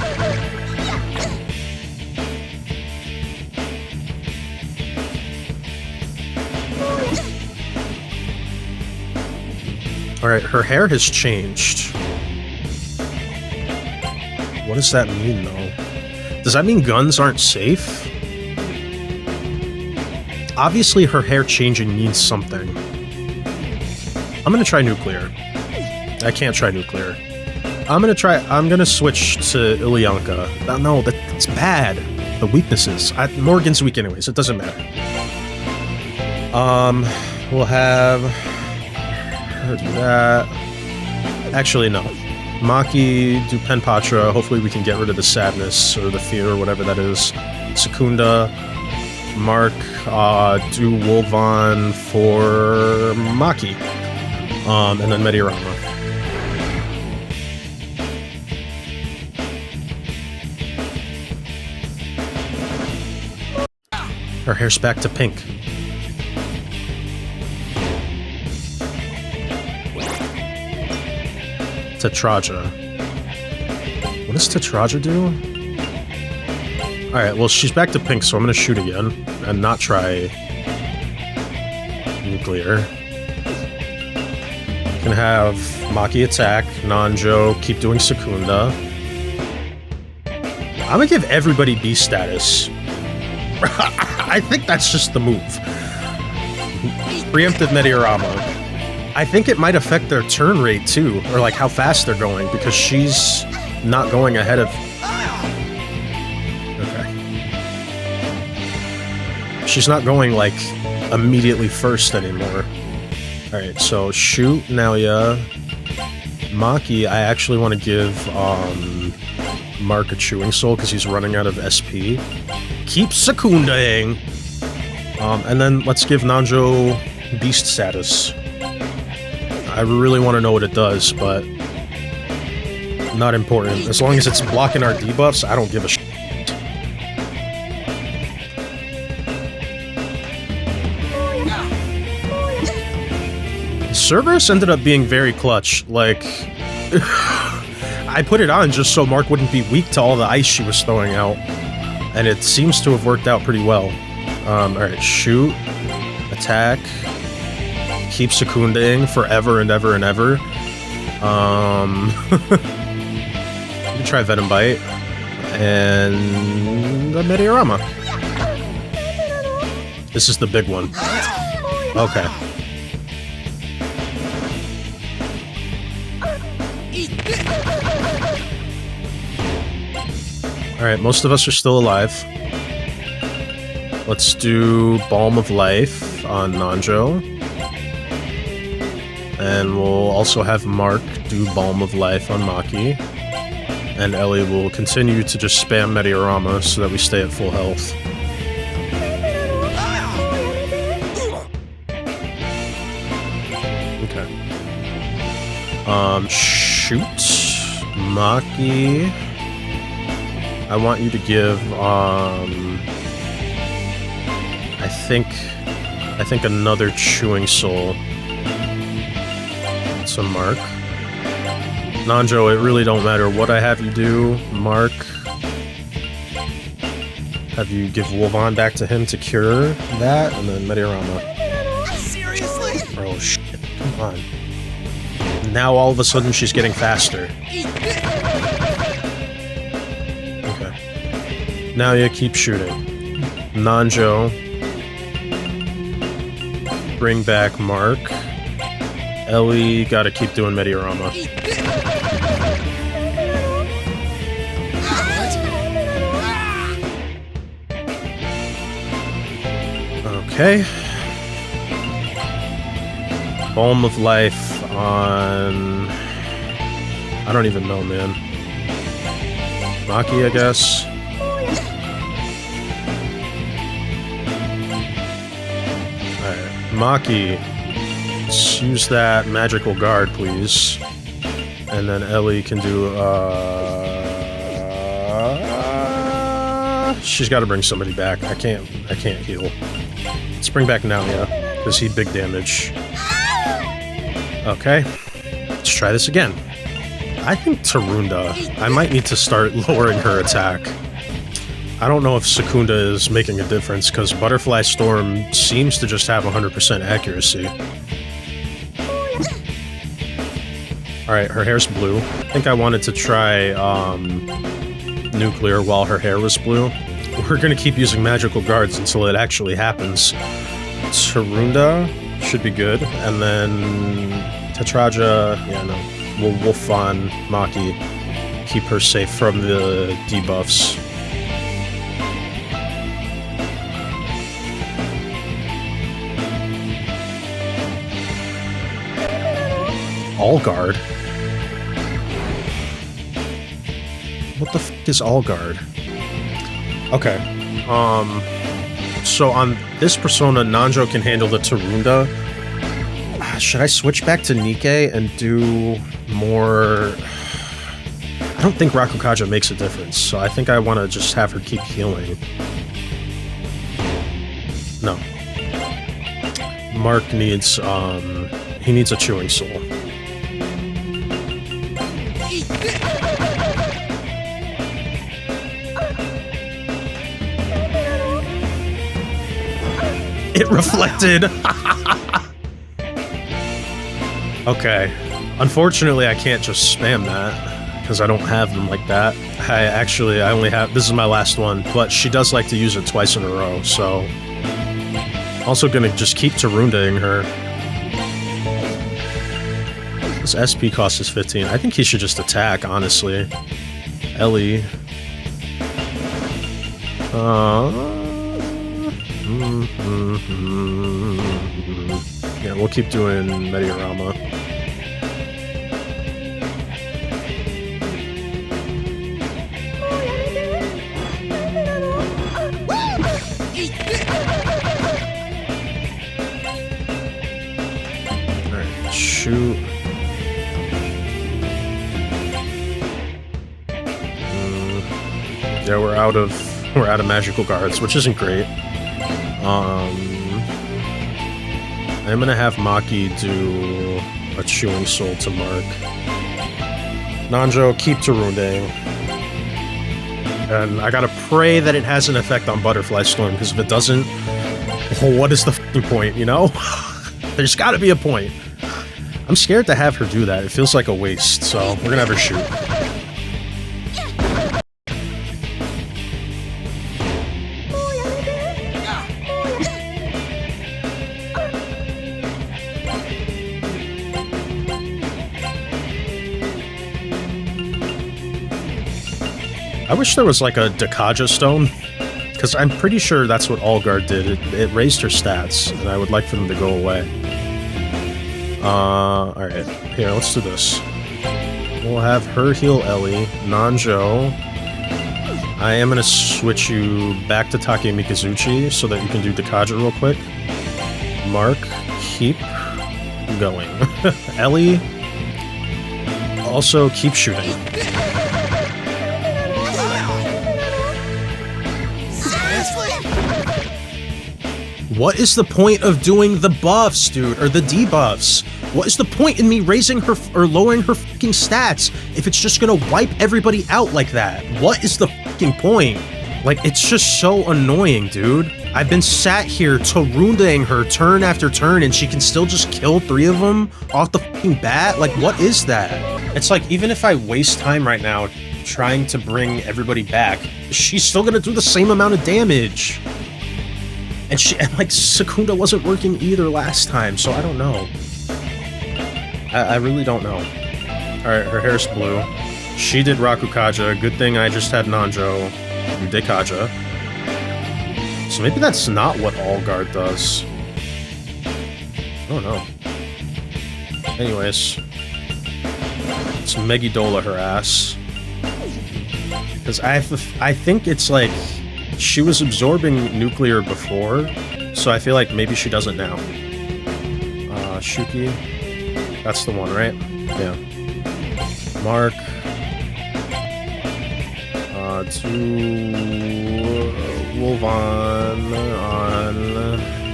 [SPEAKER 1] Alright, her hair has changed. What does that mean, though? Does that mean guns aren't safe? Obviously, her hair changing means something. I'm gonna try nuclear. I can't try nuclear. I'm gonna switch to Ilyanka. No, that's bad. The weaknesses. Morgan's weak anyways, it doesn't matter. We'll have... her do that. Actually, no. Maki, do Penpatra. Hopefully we can get rid of the sadness or the fear or whatever that is. Secunda. Mark, do Wolvon for Maki. And then Mediarama. Her hair's back to pink. Tetraja. What does Tetraja do? Alright, well, she's back to pink, so I'm gonna shoot again. And not try... nuclear. Gonna have Maki attack, Nanjo, keep doing Secunda. I'm gonna give everybody B status. I think that's just the move. Preemptive Mediarama. I think it might affect their turn rate too, or like how fast they're going, because she's not going ahead of... Okay. She's not going like immediately first anymore. Alright, so shoot Naoya. Maki, I actually want to give Mark a Chewing Soul because he's running out of SP. Keep Secundaing! And then let's give Nanjo Beast status. I really want to know what it does, but not important. As long as it's blocking our debuffs, I don't give a shit. Cerberus ended up being very clutch. Like, I put it on just so Mark wouldn't be weak to all the ice she was throwing out, and it seems to have worked out pretty well. Alright, shoot, attack, keep Secundaing forever and ever and ever. You can try Venom Bite, and the Mediarama. This is the big one. Okay. Alright, most of us are still alive. Let's do Balm of Life on Nanjo. And we'll also have Mark do Balm of Life on Maki. And Ellie will continue to just spam Mediarama so that we stay at full health. Okay. Shoot. Maki. I want you to give, I think another Chewing Soul to Mark. Nanjo, it really don't matter what I have you do, Mark. Have you give Wolvon back to him to cure that, and then Mediorama.
[SPEAKER 3] Seriously?
[SPEAKER 1] Oh shit, come on. Now all of a sudden she's getting faster. Okay. Now you keep shooting. Nanjo. Bring back Mark. Ellie, gotta keep doing Mediorama. Okay. Balm of Life on... I don't even know, man. Maki, I guess. Alright, Maki. Let's use that magical guard, please. And then Ellie can do, she's gotta bring somebody back. I can't heal. Let's bring back Naoya, because he big damage. Okay. Let's try this again. I think Tarunda. I might need to start lowering her attack. I don't know if Secunda is making a difference, because Butterfly Storm seems to just have 100% accuracy. Alright, her hair's blue. I think I wanted to try, Nuclear while her hair was blue. We're gonna keep using magical guards until it actually happens. Tarunda should be good, and then Tetraja, yeah, no. We'll wolf on Maki. Keep her safe from the debuffs. All guard? What the f is all guard? Okay. So on this persona, Nanjo can handle the Tarunda. Should I switch back to Nikke and do more... I don't think Rakukaja makes a difference, so I think I want to just have her keep healing. No. Mark needs, he needs a Chewing Soul. It reflected! Okay. Unfortunately, I can't just spam that, because I don't have them like that. I only have... This is my last one, but she does like to use it twice in a row, so... Also gonna just keep Tarundaing her. This SP cost is 15. I think he should just attack, honestly. Ellie. Yeah, we'll keep doing Mediorama. Alright, shoot. Yeah, we're out of magical guards, which isn't great. I'm gonna have Maki do a Chewing Soul to Mark. Nanjo, keep Tarundaing. And I gotta pray that it has an effect on Butterfly Storm, because if it doesn't, well, what is the f***ing point, you know? There's gotta be a point. I'm scared to have her do that. It feels like a waste, so we're gonna have her shoot. I wish there was like a Dakaja stone, because I'm pretty sure that's what Allguard did. It raised her stats, and I would like for them to go away. Alright. Here, let's do this. We'll have her heal Ellie. Nanjo. I am going to switch you back to Take Mikazuchi so that you can do Dakaja real quick. Mark, keep going. Ellie, also keep shooting. What is the point of doing the buffs, dude? Or the debuffs? What is the point in me raising her or lowering her fucking stats if it's just gonna wipe everybody out like that? What is the fucking point? Like, it's just so annoying, dude. I've been sat here Torundaing her turn after turn, and she can still just kill 3 of them off the fucking bat? Like, what is that? It's like, even if I waste time right now trying to bring everybody back, she's still gonna do the same amount of damage. And like, Secunda wasn't working either last time, so I don't know. I really don't know. Alright, her hair's blue. She did Rakukaja. Good thing I just had Nanjo. You did Kaja. So maybe that's not what All Guard does. I don't know. Anyways. Let's Megidola her ass. Because I think it's like... She was absorbing nuclear before, so I feel like maybe she does it now. Shuki. That's the one, right? Yeah. Mark. To Wolvan on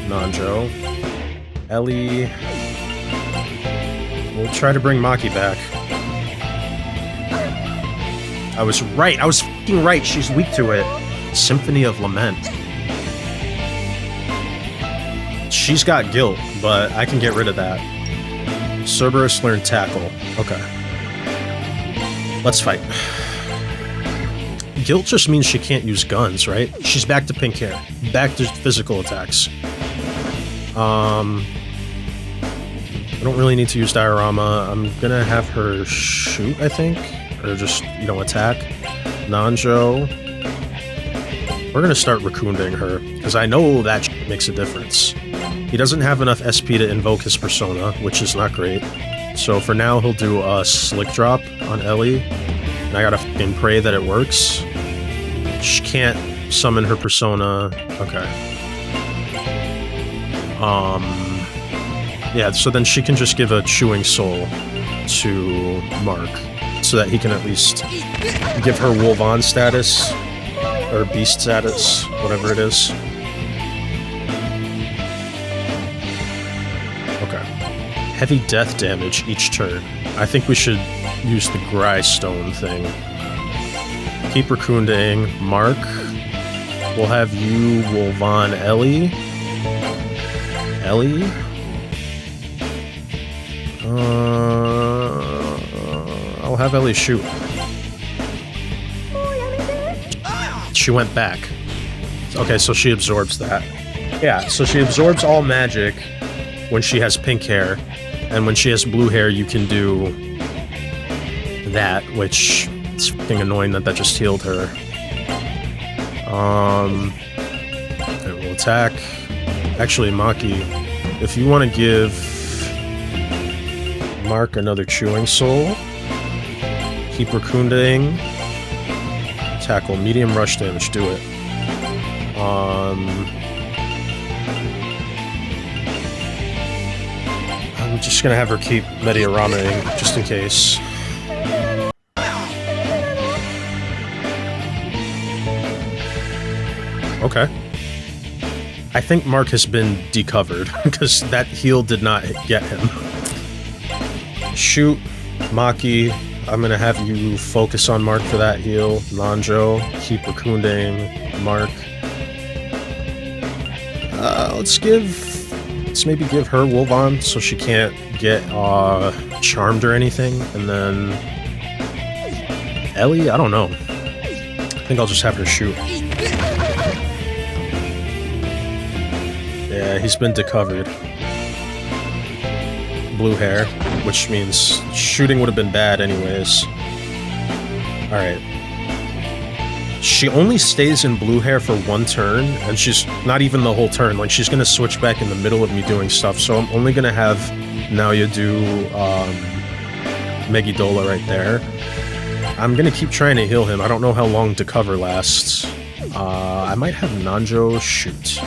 [SPEAKER 1] Nanjo. Ellie. We'll try to bring Maki back. I was right. I was f***ing right. She's weak to it. Symphony of Lament. She's got guilt, but I can get rid of that. Cerberus learned tackle. Okay. Let's fight. Guilt just means she can't use guns, right? She's back to pink hair. Back to physical attacks. I don't really need to use diorama. I'm gonna have her shoot, I think. Or just, you know, attack. Nanjo. We're gonna start Rakunding her, because I know that makes a difference. He doesn't have enough SP to invoke his persona, which is not great. So for now, he'll do a Slick Drop on Ellie. And I gotta f***ing pray that it works. She can't summon her persona. Okay. Yeah, so then she can just give a Chewing Soul to Mark, so that he can at least give her Wolvan status, or Beast status, whatever it is. Okay. Heavy death damage each turn. I think we should use the Gry Stone thing. Keep Rakunding. Mark. We'll have you Wolvan Ellie. Ellie? I'll have Ellie shoot. She went back. Okay, so she absorbs that. Yeah, so she absorbs all magic when she has pink hair, and when she has blue hair, you can do that, which it's fucking annoying that just healed her. And we'll attack. Actually, Maki, if you want to give Mark another Chewing Soul, keep Rakunding, tackle medium rush damage, do it. I'm just gonna have her keep Mediaramaing, just in case. Okay. I think Mark has been decovered, because that heal did not get him. Shoot, Maki. I'm gonna have you focus on Mark for that heal. Nanjo, keep Rakunding, Mark. Let's maybe give her Wolvan so she can't get charmed or anything, and then Ellie. I don't know. I think I'll just have her shoot. Yeah, he's been decovered. Blue hair, which means shooting would have been bad anyways. Alright. She only stays in blue hair for one turn, and she's not even the whole turn. Like, she's gonna switch back in the middle of me doing stuff, so I'm only gonna have Naoya do Megidola right there. I'm gonna keep trying to heal him. I don't know how long to cover lasts. I might have Nanjo shoot.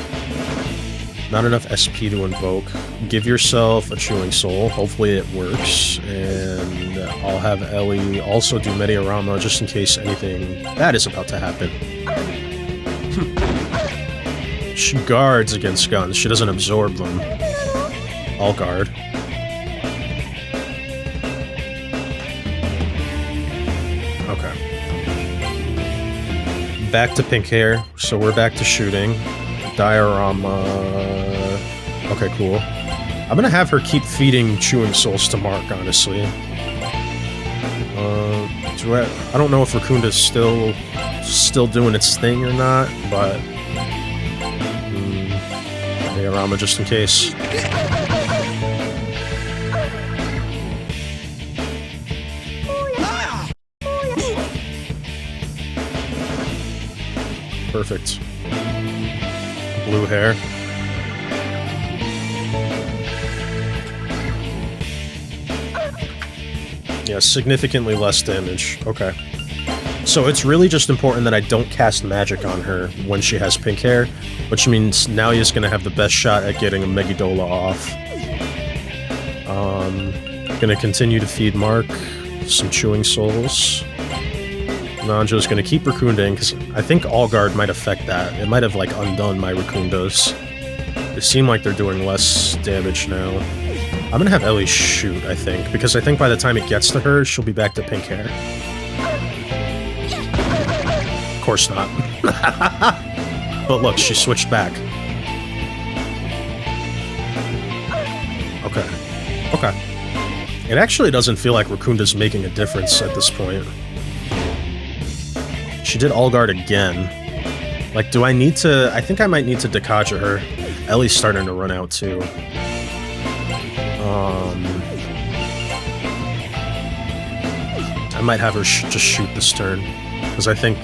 [SPEAKER 1] Not enough SP to invoke. Give yourself a Chewing Soul. Hopefully it works. And I'll have Ellie also do Mediarama just in case anything bad is about to happen. She guards against guns. She doesn't absorb them. I'll guard. Okay. back to pink hair, so we're back to shooting. Diorama. Okay, cool. I'm gonna have her keep feeding chewing souls to Mark, honestly. I don't know if Rakunda's still doing its thing or not, but Diorama just in case. Perfect. Blue hair. Yeah, significantly less damage. Okay. So it's really just important that I don't cast magic on her when she has pink hair, which means Nalia's gonna have the best shot at getting a Megidola off. Gonna continue to feed Mark some chewing souls. Nanjo's gonna keep Rakunda in, because I think All Guard might affect that. It might have, like, undone my Rakundas. They seem like they're doing less damage now. I'm gonna have Ellie shoot, I think, because I think by the time it gets to her, she'll be back to pink hair. Of course not. But look, she switched back. Okay. Okay. It actually doesn't feel like Rakunda's making a difference at this point. She did All Guard again. Like, do I need to... I think I might need to Dekaja her. Ellie's starting to run out, too. I might have her just shoot this turn. Because I think...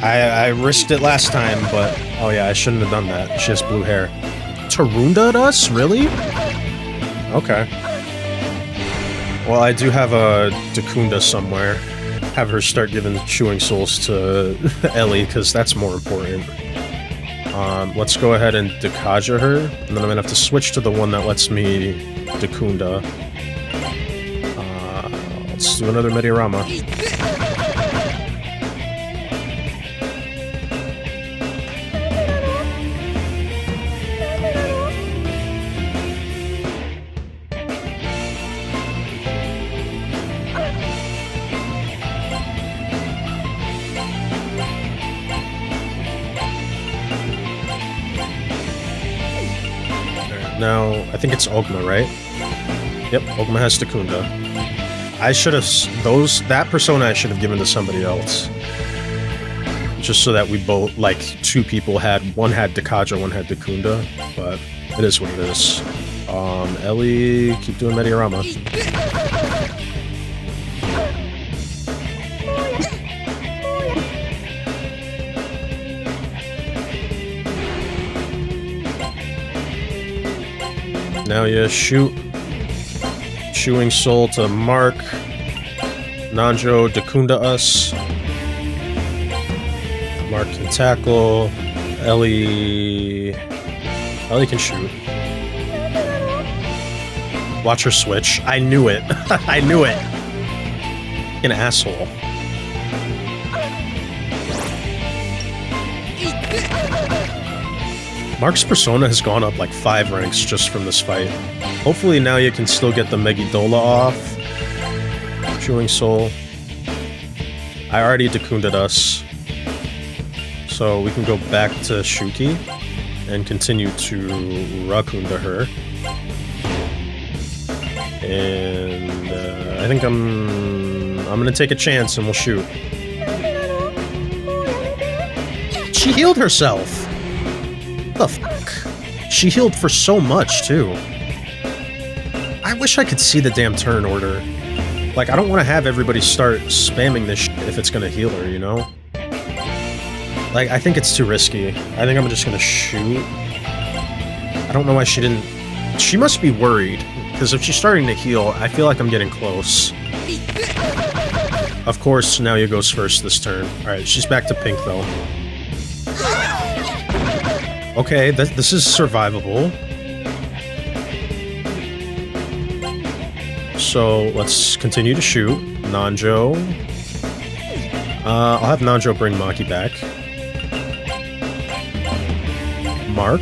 [SPEAKER 1] I risked it last time, but... Oh yeah, I shouldn't have done that. She has blue hair. Tarunda'd us? Really? Okay. Well, I do have a Dekunda somewhere. Have her start giving chewing souls to Ellie, because that's more important. Let's go ahead and Dekaja her, and then I'm gonna have to switch to the one that lets me Dekunda. Let's do another Mediorama. Now, I think it's Ogma, right? Yep, Ogma has Dekunda. I should have... that persona I should have given to somebody else. Just so that we both, like, two people had... One had Dekaja, one had Dekunda. But it is what it is. Ellie, keep doing Mediorama. Now you shoot. Chewing soul to Mark. Nanjo Dekunda us. Mark can tackle. Ellie can shoot. Watch her switch. I knew it. I knew it. An asshole. Mark's persona has gone up like 5 ranks just from this fight. Hopefully now you can still get the Megidola off. Chewing soul. I already Dekunda'd us. So we can go back to Shuki and continue to Rakunda her. And I think I'm gonna take a chance and we'll shoot. She healed herself! The fuck? She healed for so much, too. I wish I could see the damn turn order. Like, I don't want to have everybody start spamming this shit if it's gonna heal her, you know? Like, I think it's too risky. I think I'm just gonna shoot. I don't know why she didn't... She must be worried, because if she's starting to heal, I feel like I'm getting close. Of course, Nalia goes first this turn. Alright, she's back to pink, though. Okay, this is survivable. So, let's continue to shoot. Nanjo. I'll have Nanjo bring Maki back. Mark.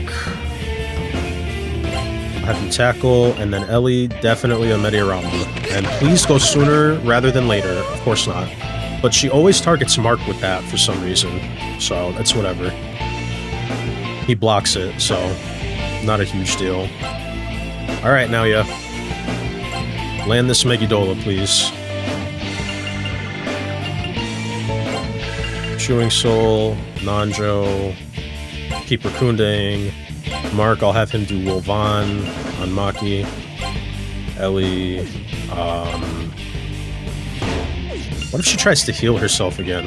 [SPEAKER 1] I'll have him tackle, and then Ellie, definitely a Mediorama. And please go sooner rather than later. Of course not. but she always targets Mark with that for some reason, so that's whatever. He blocks it, so not a huge deal. Alright, now yeah. Land this Megidola, please. Chewing Soul, Nanjo, keep Rakunding. Mark, I'll have him do Wolvan on Maki. Ellie, what if she tries to heal herself again?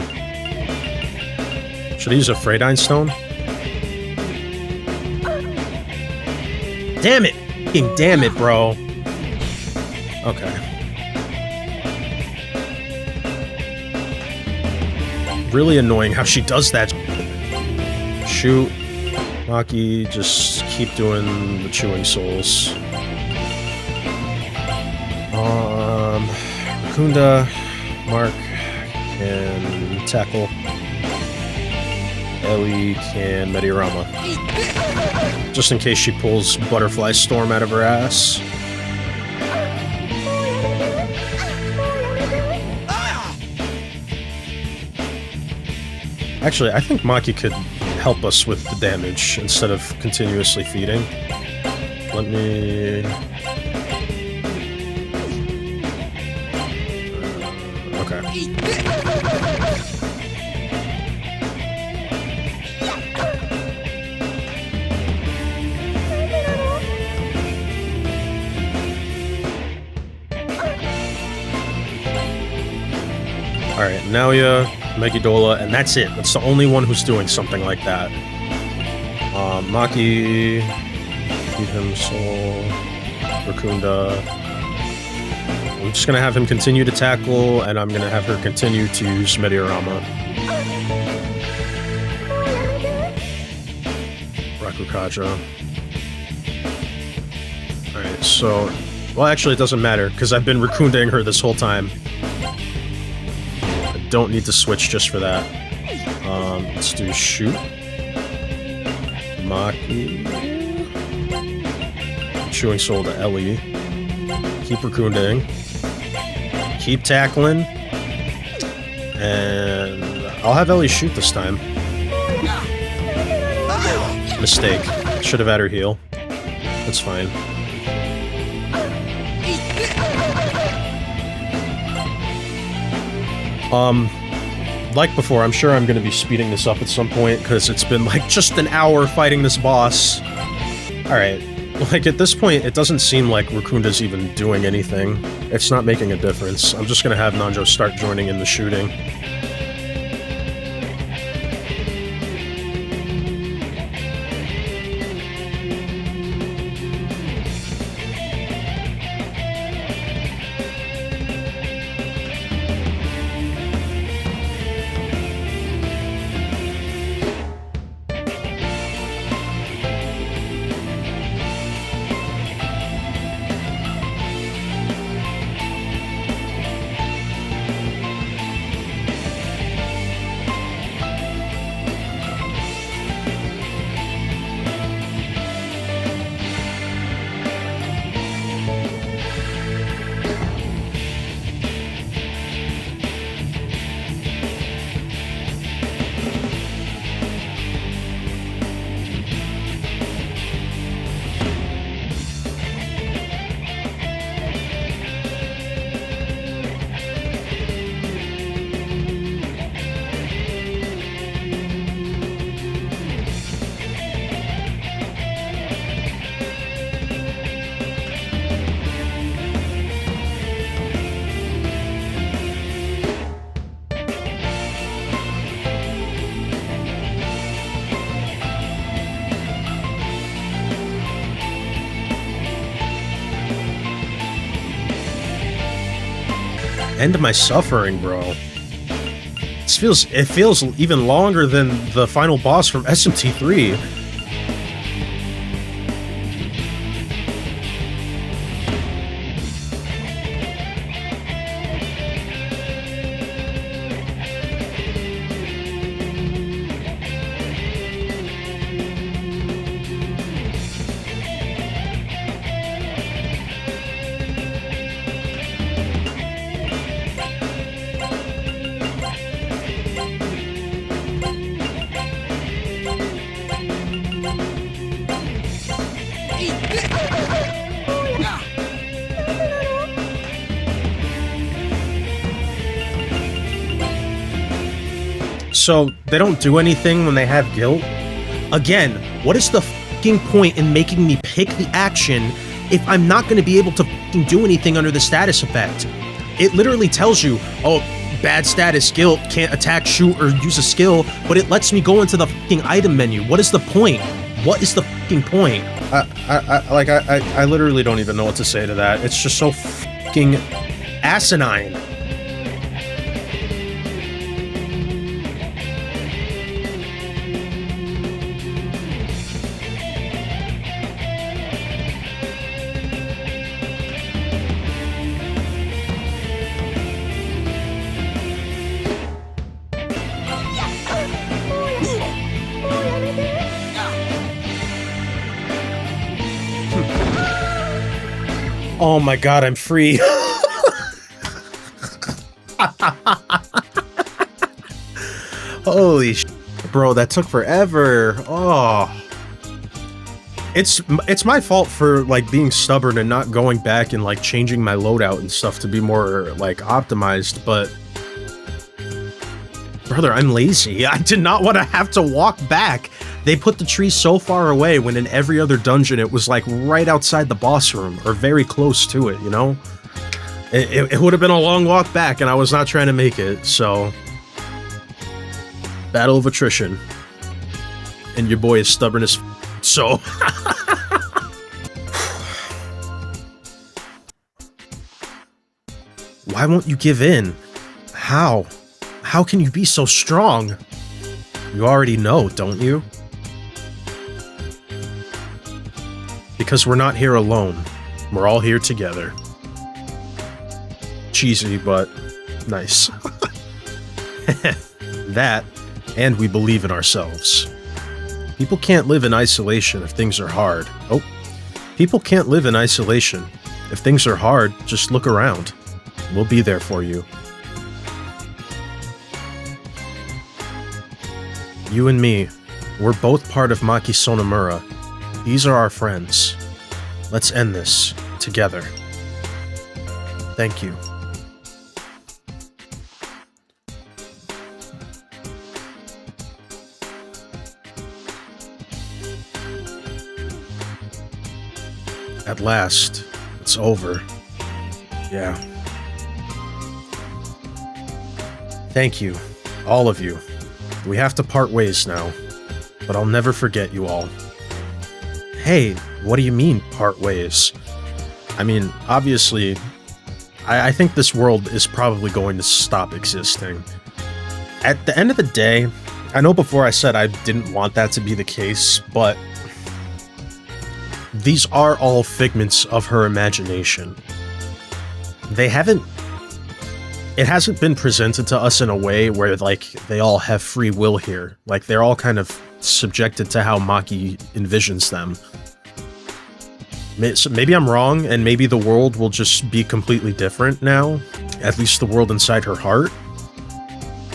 [SPEAKER 1] Should I use a Freydine Stone? Damn it! Fucking damn it, bro. Okay. Really annoying how she does that. Shoot. Maki, just keep doing the Chewing Souls. Rakunda, Mark can tackle. Ellie can Mediorama. Just in case she pulls Butterfly Storm out of her ass. Actually, I think Maki could help us with the damage instead of continuously feeding. Let me... okay. Alright, Naoya, Megidola, and that's it. That's the only one who's doing something like that. Maki, feed him Soul, Rakunda. I'm just gonna have him continue to tackle, and I'm gonna have her continue to use Mediorama. Rakukaja. Alright, so... well, actually, it doesn't matter, because I've been Rakundaing her this whole time. I don't need to switch just for that. Let's do Shoot. Maki. Chewing Soul to Ellie. Keep Rakundaing. Keep tackling. And I'll have Ellie shoot this time. Mistake. Should have had her heal. That's fine. Like before, I'm sure I'm going to be speeding this up at some point, because it's been like just an hour fighting this boss. Alright, like at this point, it doesn't seem like Rakunda's even doing anything. It's not making a difference. I'm just going to have Nanjo start joining in the shooting. End my suffering, bro. It feels even longer than the final boss from SMT3.
[SPEAKER 2] So they don't do anything when they have guilt? Again, what is the fucking point in making me pick the action if I'm not going to be able to fucking do anything under the status effect? It literally tells you, oh, bad status, guilt, can't attack, shoot, or use a skill, but it lets me go into the fucking item menu. What is the point? What is the fucking point? I literally don't even know what to say to that. It's just so fucking asinine. Oh my god, I'm free. Holy shit, bro, that took forever. Oh. It's my fault for, like, being stubborn and not going back and, like, changing my loadout and stuff to be more, like, optimized, but... Brother, I'm lazy. I did not want to have to walk back. They put the tree so far away when in every other dungeon it was like right outside the boss room or very close to it, you know? It would have been a long walk back and I was not trying to make it, so... Battle of attrition. And your boy is stubborn as f, so... Why won't you give in? How? How can you be so strong? You already know, don't you? Because we're not here alone. We're all here together. Cheesy, but nice. That, and we believe in ourselves. People can't live in isolation if things are hard. Oh, people can't live in isolation. If things are hard, just look around. We'll be there for you. You and me, we're both part of Maki Sonomura. These are our friends. Let's end this together. Thank you. At last, it's over. Yeah. Thank you, all of you. We have to part ways now, but I'll never forget you all. Hey, what do you mean, part ways? I mean, obviously, I think this world is probably going to stop existing. At the end of the day, I know before I said I didn't want that to be the case, but these are all figments of her imagination. It hasn't been presented to us in a way where, like, they all have free will here. Like, they're all kind of subjected to how Maki envisions them. So maybe I'm wrong, and maybe the world will just be completely different now. At least the world inside her heart.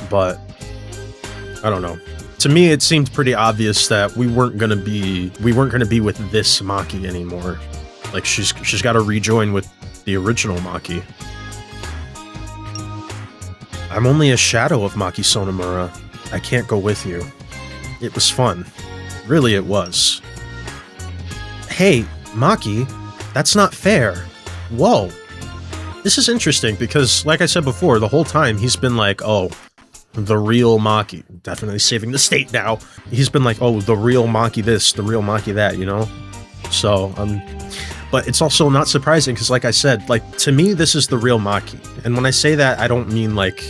[SPEAKER 2] But, I don't know. To me, it seemed pretty obvious that we weren't gonna be with this Maki anymore. Like, she's got to rejoin with the original Maki. I'm only a shadow of Maki Sonomura. I can't go with you. It was fun. Really, it was. Hey, Maki, that's not fair. Whoa. This is interesting because, like I said before, the whole time he's been like, oh, the real Maki. Definitely saving the state now. He's been like, oh, the real Maki this, the real Maki that, you know? So, but it's also not surprising because, like I said, like, to me, this is the real Maki. And when I say that, I don't mean like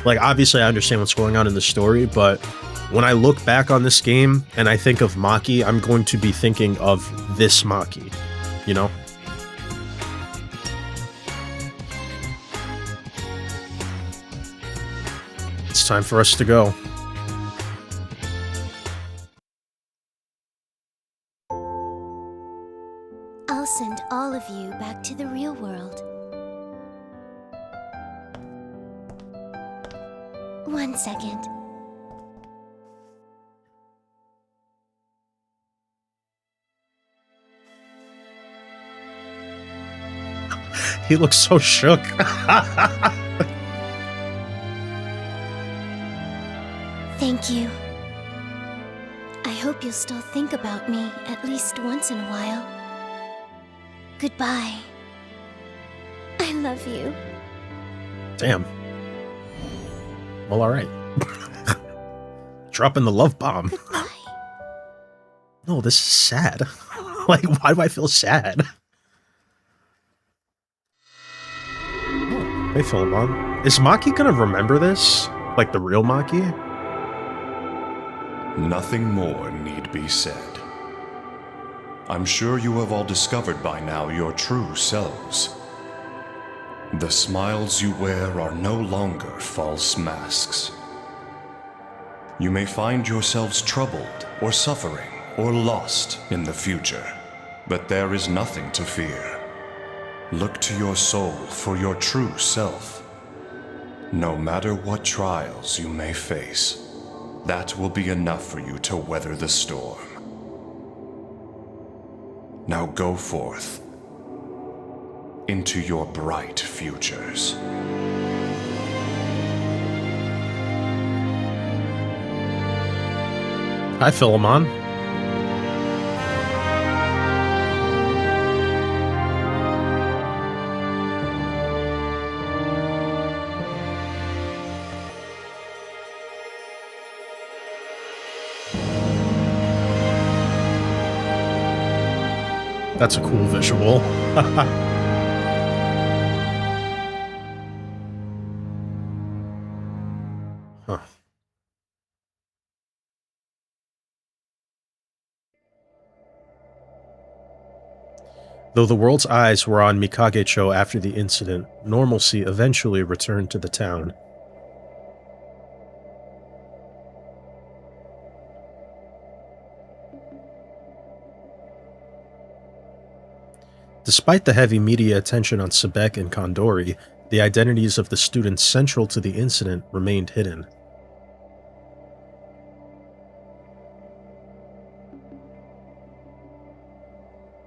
[SPEAKER 2] obviously I understand what's going on in the story, but when I look back on this game and I think of Maki, I'm going to be thinking of this Maki, you know? It's time for us to go.
[SPEAKER 4] I'll send all of you back to the real world. 1 second.
[SPEAKER 2] He looks so shook.
[SPEAKER 4] Thank Thank you. I hope you'll still think about me at least once in a while. Goodbye. I love you.
[SPEAKER 2] Damn. Well, alright. Dropping the love bomb.
[SPEAKER 4] Goodbye.
[SPEAKER 2] No, this is sad. Like, why do I feel sad? Oh, hey, Philemon. Is Maki gonna remember this? Like the real Maki?
[SPEAKER 5] Nothing more need be said. I'm sure you have all discovered by now your true selves. The smiles you wear are no longer false masks. You may find yourselves troubled or suffering or lost in the future, but there is nothing to fear. Look to your soul for your true self. No matter what trials you may face, that will be enough for you to weather the storm. Now go forth into your bright futures.
[SPEAKER 2] Hi, Philemon. That's a cool visual. Huh. Though the world's eyes were on Mikage-cho after the incident, normalcy eventually returned to the town. Despite the heavy media attention on SEBEC and Kandori, the identities of the students central to the incident remained hidden.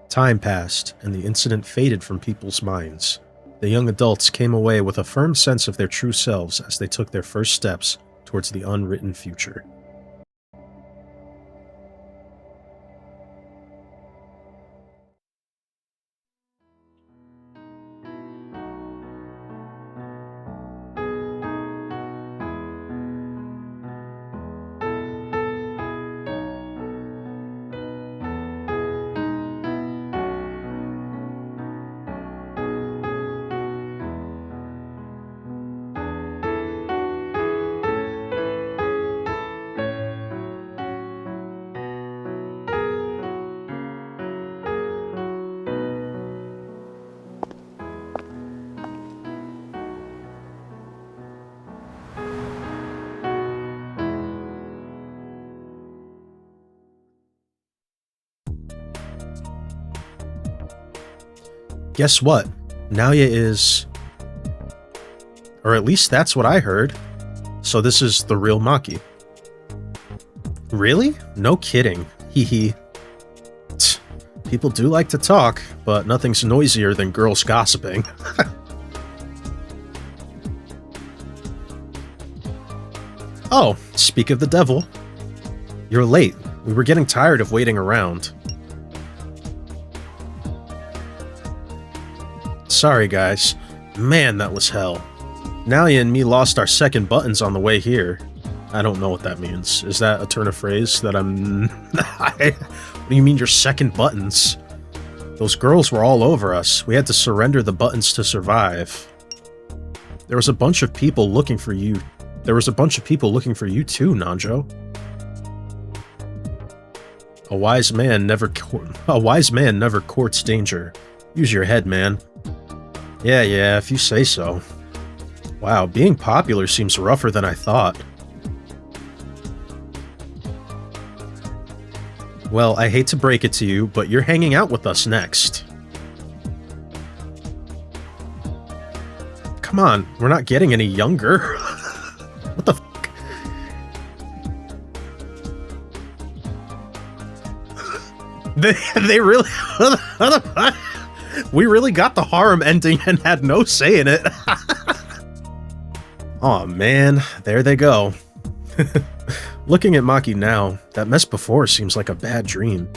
[SPEAKER 2] Time passed, and the incident faded from people's minds. The young adults came away with a firm sense of their true selves as they took their first steps towards the unwritten future. Guess what? Naoya is... Or at least that's what I heard. So this is the real Maki. Really? No kidding. Hehe. People do like to talk, but nothing's noisier than girls gossiping. Oh, speak of the devil. You're late. We were getting tired of waiting around. Sorry, guys. Man, that was hell. Naoya and me lost our second buttons on the way here. I don't know what that means. Is that a turn of phrase that I'm... What do you mean your second buttons? Those girls were all over us. We had to surrender the buttons to survive. There was a bunch of people looking for you. There was a bunch of people looking for you too, Nanjo. A wise man never courts danger. Use your head, man. Yeah, if you say so. Wow, being popular seems rougher than I thought. Well, I hate to break it to you, but you're hanging out with us next. Come on, we're not getting any younger. What the fuck? They really... We really got the harem ending and had no say in it. Aw, man. There they go. Looking at Maki now, that mess before seems like a bad dream.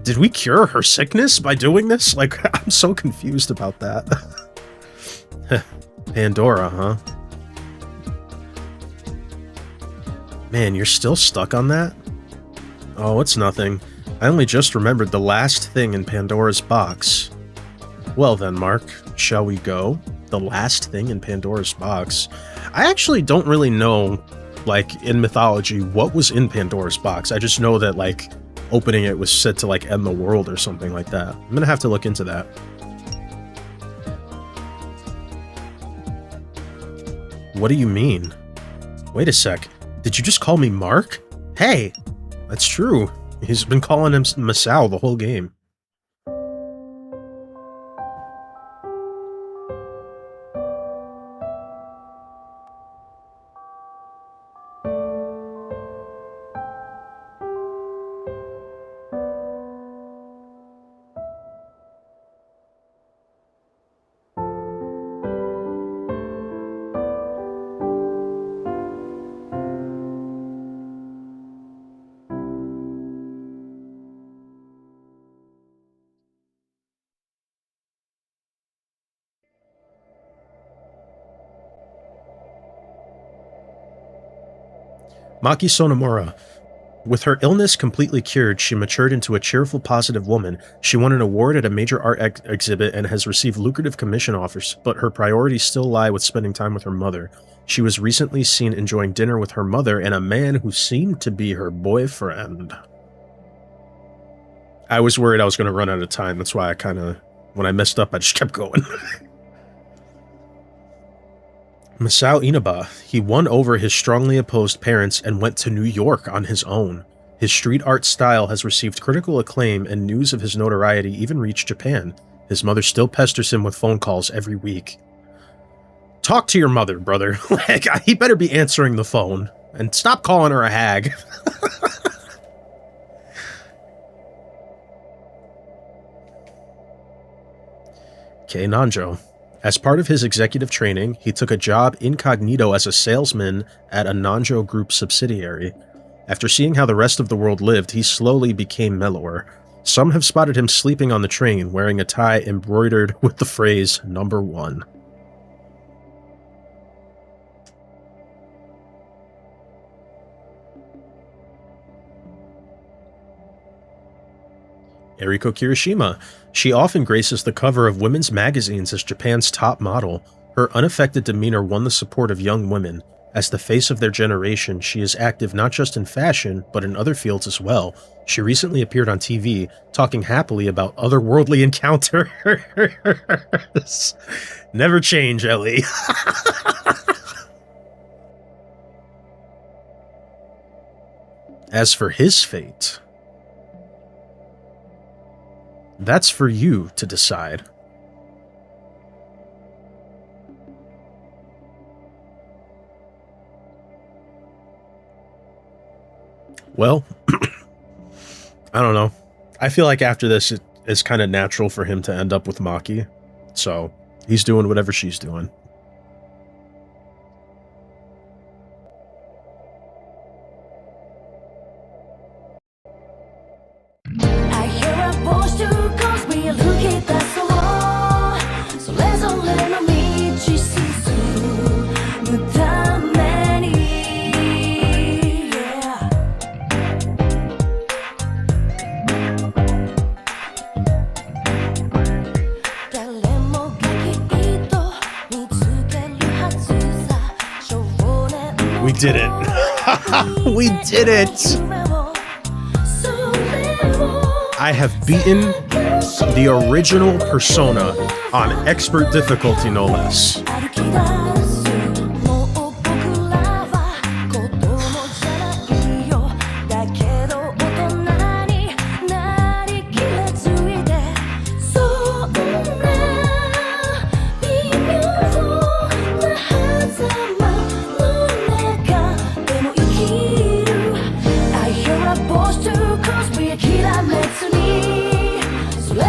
[SPEAKER 2] Did we cure her sickness by doing this? Like, I'm so confused about that. Pandora, huh? Man, you're still stuck on that? Oh, it's nothing. I only just remembered the last thing in Pandora's box. Well then, Mark, shall we go? The last thing in Pandora's box. I actually don't really know, like, in mythology, what was in Pandora's box. I just know that, like, opening it was said to, like, end the world or something like that. I'm gonna have to look into that. What do you mean? Wait a sec. Did you just call me Mark? Hey! That's true. He's been calling him Masao the whole game. Maki Sonomura. With her illness completely cured, she matured into a cheerful, positive woman. She won an award at a major art exhibit and has received lucrative commission offers, but her priorities still lie with spending time with her mother. She was recently seen enjoying dinner with her mother and a man who seemed to be her boyfriend. I was worried I was going to run out of time. That's why when I messed up, I just kept going. Masao Inaba. He won over his strongly opposed parents and went to New York on his own. His street art style has received critical acclaim, and news of his notoriety even reached Japan. His mother still pesters him with phone calls every week. Talk to your mother, brother. Like, he better be answering the phone. And stop calling her a hag. Kei Nanjo. As part of his executive training, he took a job incognito as a salesman at a Nanjo Group subsidiary. After seeing how the rest of the world lived, he slowly became mellower. Some have spotted him sleeping on the train, wearing a tie embroidered with the phrase, "Number 1. Eriko Kirishima. She often graces the cover of women's magazines as Japan's top model. Her unaffected demeanor won the support of young women. As the face of their generation, she is active not just in fashion, but in other fields as well. She recently appeared on TV, talking happily about otherworldly encounters. Never change, Ellie. As for his fate, that's for you to decide. Well, I don't know. I feel like after this, it is kind of natural for him to end up with Maki. So, he's doing whatever she's doing. We did it. We did it. I have beaten the original Persona on expert difficulty, no less.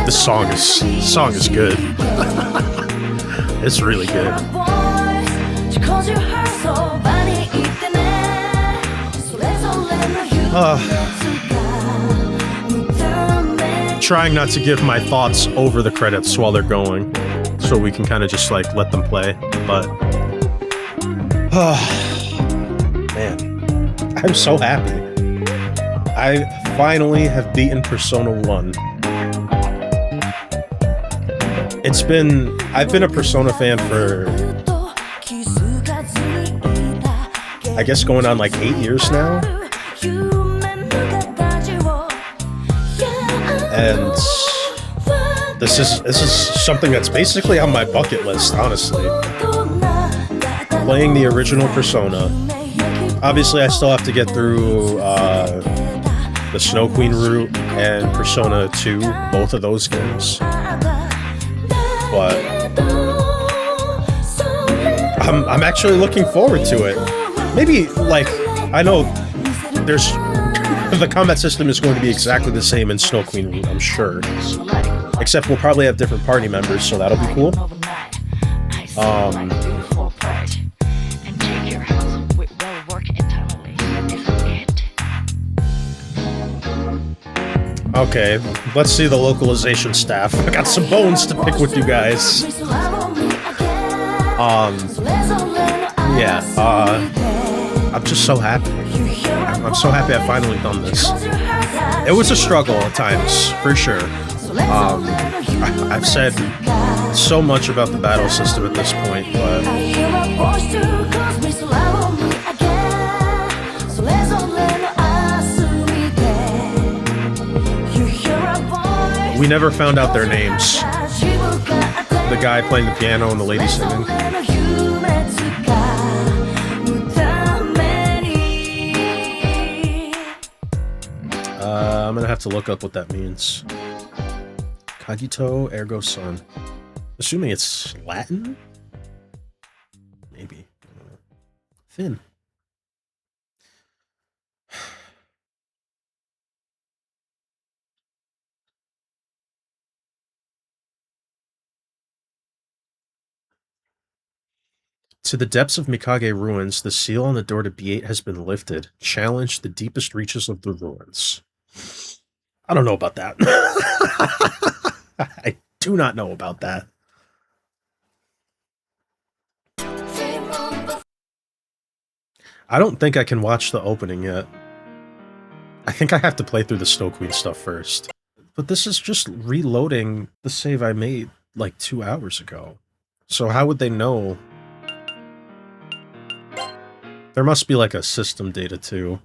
[SPEAKER 2] This song is good. It's really good. Trying not to give my thoughts over the credits while they're going, so we can kind of just like let them play, but man, I'm so happy. I finally have beaten Persona 1. I've been a Persona fan for, I guess, going on like 8 years now. And this is something that's basically on my bucket list, honestly. Playing the original Persona. Obviously, I still have to get through the Snow Queen route and Persona 2, both of those games. But I'm actually looking forward to it. Maybe, like, I know there's... the combat system is going to be exactly the same in Snow Queen route, I'm sure. Except we'll probably have different party members, so that'll be cool. Okay, let's see the localization staff. I got some bones to pick with you guys. I'm just so happy. I'm so happy I finally done this. It was a struggle at times, for sure. I've said so much about the battle system at this point, but we never found out their names. The guy playing the piano and the lady singing. I'm gonna have to look up what that means. Cogito ergo sum. Assuming it's Latin? Maybe. Finn. To the depths of Mikage ruins, the seal on the door to B8 has been lifted. Challenge the deepest reaches of the ruins. I don't know about that. I do not know about that. I don't think I can watch the opening yet. I think I have to play through the Snow Queen stuff first. But this is just reloading the save I made like 2 hours ago. So how would they know? There must be like a system data too.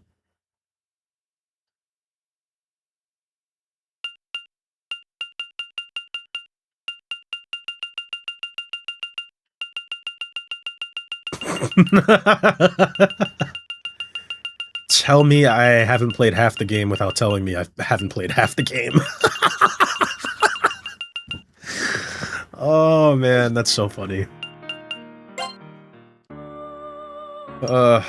[SPEAKER 2] Tell me I haven't played half the game without telling me I haven't played half the game. Oh man, that's so funny. I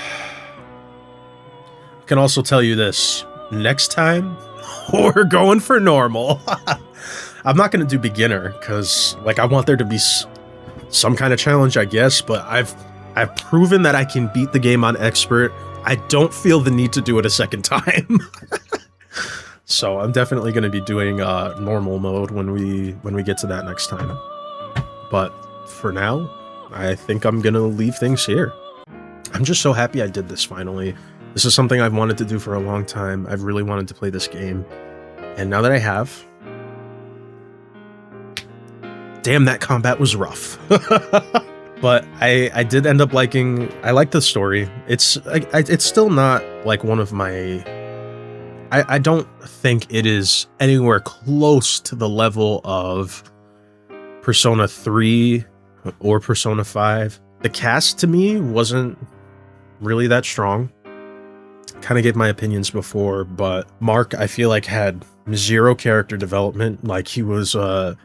[SPEAKER 2] can also tell you this. Next time, we're going for normal. I'm not going to do beginner, because like I want there to be some kind of challenge, I guess, but I've proven that I can beat the game on expert. I don't feel the need to do it a second time. So I'm definitely going to be doing normal mode when we get to that next time. But for now, I think I'm going to leave things here. I'm just so happy I did this finally. This is something I've wanted to do for a long time. I've really wanted to play this game. And now that I have... Damn, that combat was rough. But I did end up liking... I like the story. It's still not like one of my... I don't think it is anywhere close to the level of Persona 3 or Persona 5. The cast to me wasn't really that strong. Kind of gave my opinions before, but Mark, I feel like, had zero character development. Like, he was a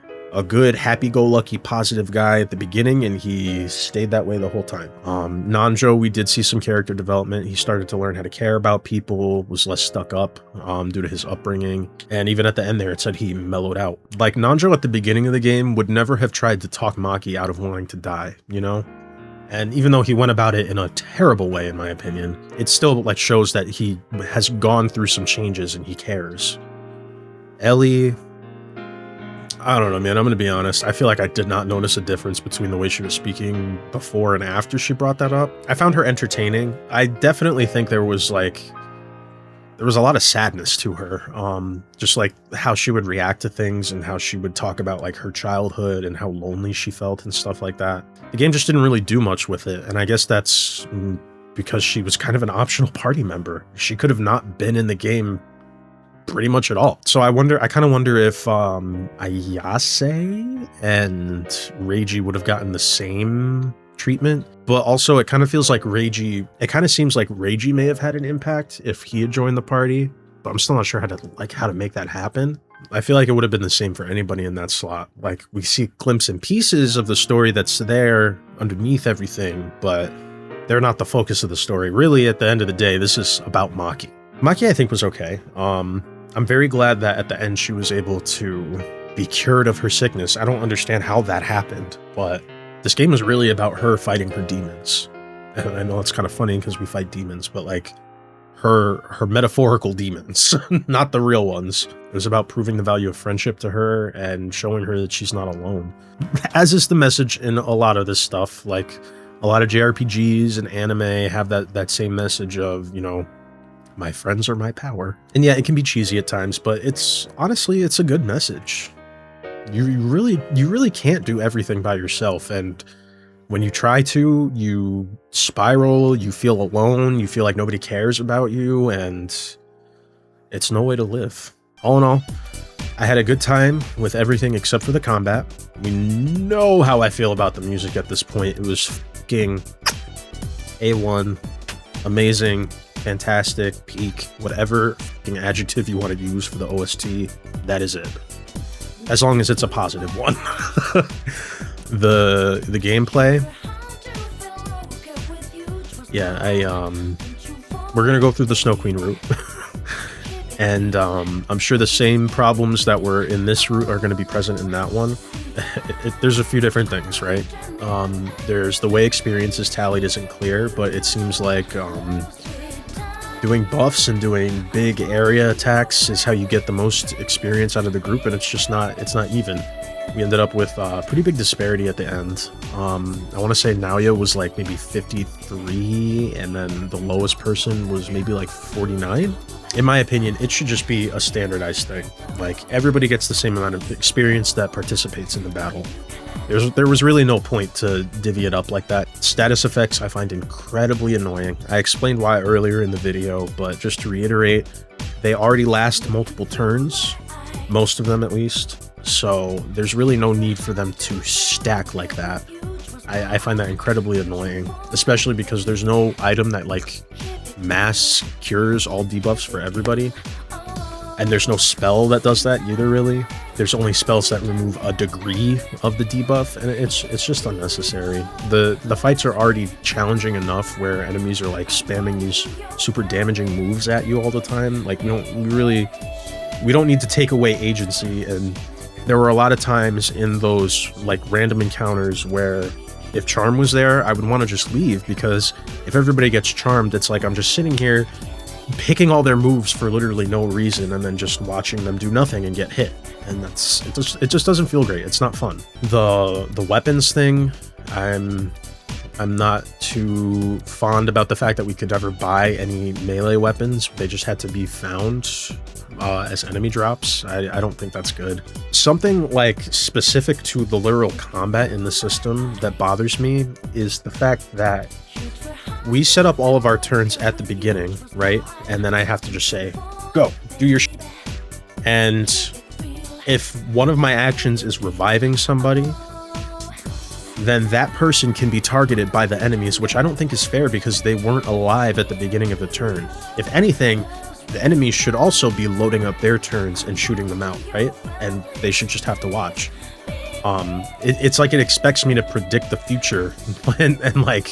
[SPEAKER 2] good, happy-go-lucky, positive guy at the beginning, and he stayed that way the whole time. Nanjo, we did see some character development. He started to learn how to care about people, was less stuck up due to his upbringing, and even at the end there, it said he mellowed out. Like, Nanjo at the beginning of the game would never have tried to talk Maki out of wanting to die, you know? And even though he went about it in a terrible way, in my opinion, it still like shows that he has gone through some changes and he cares. Ellie, I don't know, man. I'm going to be honest. I feel like I did not notice a difference between the way she was speaking before and after she brought that up. I found her entertaining. I definitely think there was a lot of sadness to her. Just like how she would react to things and how she would talk about like her childhood and how lonely she felt and stuff like that. The game just didn't really do much with it. And I guess that's because she was kind of an optional party member. She could have not been in the game pretty much at all. So I kind of wonder if Ayase and Reiji would have gotten the same treatment. But also it kind of feels like it kind of seems like Reiji may have had an impact if he had joined the party, but I'm still not sure how to make that happen. I feel like it would have been the same for anybody in that slot. Like, we see glimpses and pieces of the story that's there underneath everything, but they're not the focus of the story. Really, at the end of the day, this is about Maki. Maki, I think, was okay. I'm very glad that at the end she was able to be cured of her sickness. I don't understand how that happened, but this game is really about her fighting her demons. And I know it's kind of funny because we fight demons, but like her metaphorical demons, not the real ones. It was about proving the value of friendship to her and showing her that she's not alone. As is the message in a lot of this stuff. Like, a lot of JRPGs and anime have that same message of, you know, my friends are my power. And yeah, it can be cheesy at times, but honestly, it's a good message. You really can't do everything by yourself, and when you try to, you spiral, you feel alone, you feel like nobody cares about you, and it's no way to live. All in all, I had a good time with everything except for the combat. We know how I feel about the music at this point. It was fucking A1, amazing, fantastic, peak, whatever fucking adjective you want to use for the OST, that is it. As long as it's a positive one. The gameplay, yeah, we're gonna go through the Snow Queen route. And I'm sure the same problems that were in this route are going to be present in that one. There's a few different things, right? There's the way experience is tallied isn't clear, but it seems like doing buffs and doing big area attacks is how you get the most experience out of the group, and it's not even. We ended up with a pretty big disparity at the end. I want to say Naoya was like maybe 53, and then the lowest person was maybe like 49. In my opinion, it should just be a standardized thing. Like, everybody gets the same amount of experience that participates in the battle. There was really no point to divvy it up like that. Status effects I find incredibly annoying. I explained why earlier in the video, but just to reiterate, they already last multiple turns, most of them at least. So there's really no need for them to stack like that. I find that incredibly annoying, especially because there's no item that like mass cures all debuffs for everybody. And there's no spell that does that either, really. There's only spells that remove a degree of the debuff, and it's just unnecessary. The fights are already challenging enough where enemies are like spamming these super damaging moves at you all the time. Like, we don't need to take away agency. And there were a lot of times in those like random encounters where if charm was there, I would want to just leave, because if everybody gets charmed, it's like I'm just sitting here picking all their moves for literally no reason and then just watching them do nothing and get hit. And it just doesn't feel great. It's not fun. The weapons thing, I'm not too fond about the fact that we could never buy any melee weapons. They just had to be found as enemy drops. I don't think that's good. Something like specific to the literal combat in the system that bothers me is the fact that we set up all of our turns at the beginning, right? And then I have to just say, go, do your shit. And if one of my actions is reviving somebody, then that person can be targeted by the enemies, which I don't think is fair because they weren't alive at the beginning of the turn. If anything, the enemies should also be loading up their turns and shooting them out, right? And they should just have to watch. It's like it expects me to predict the future and like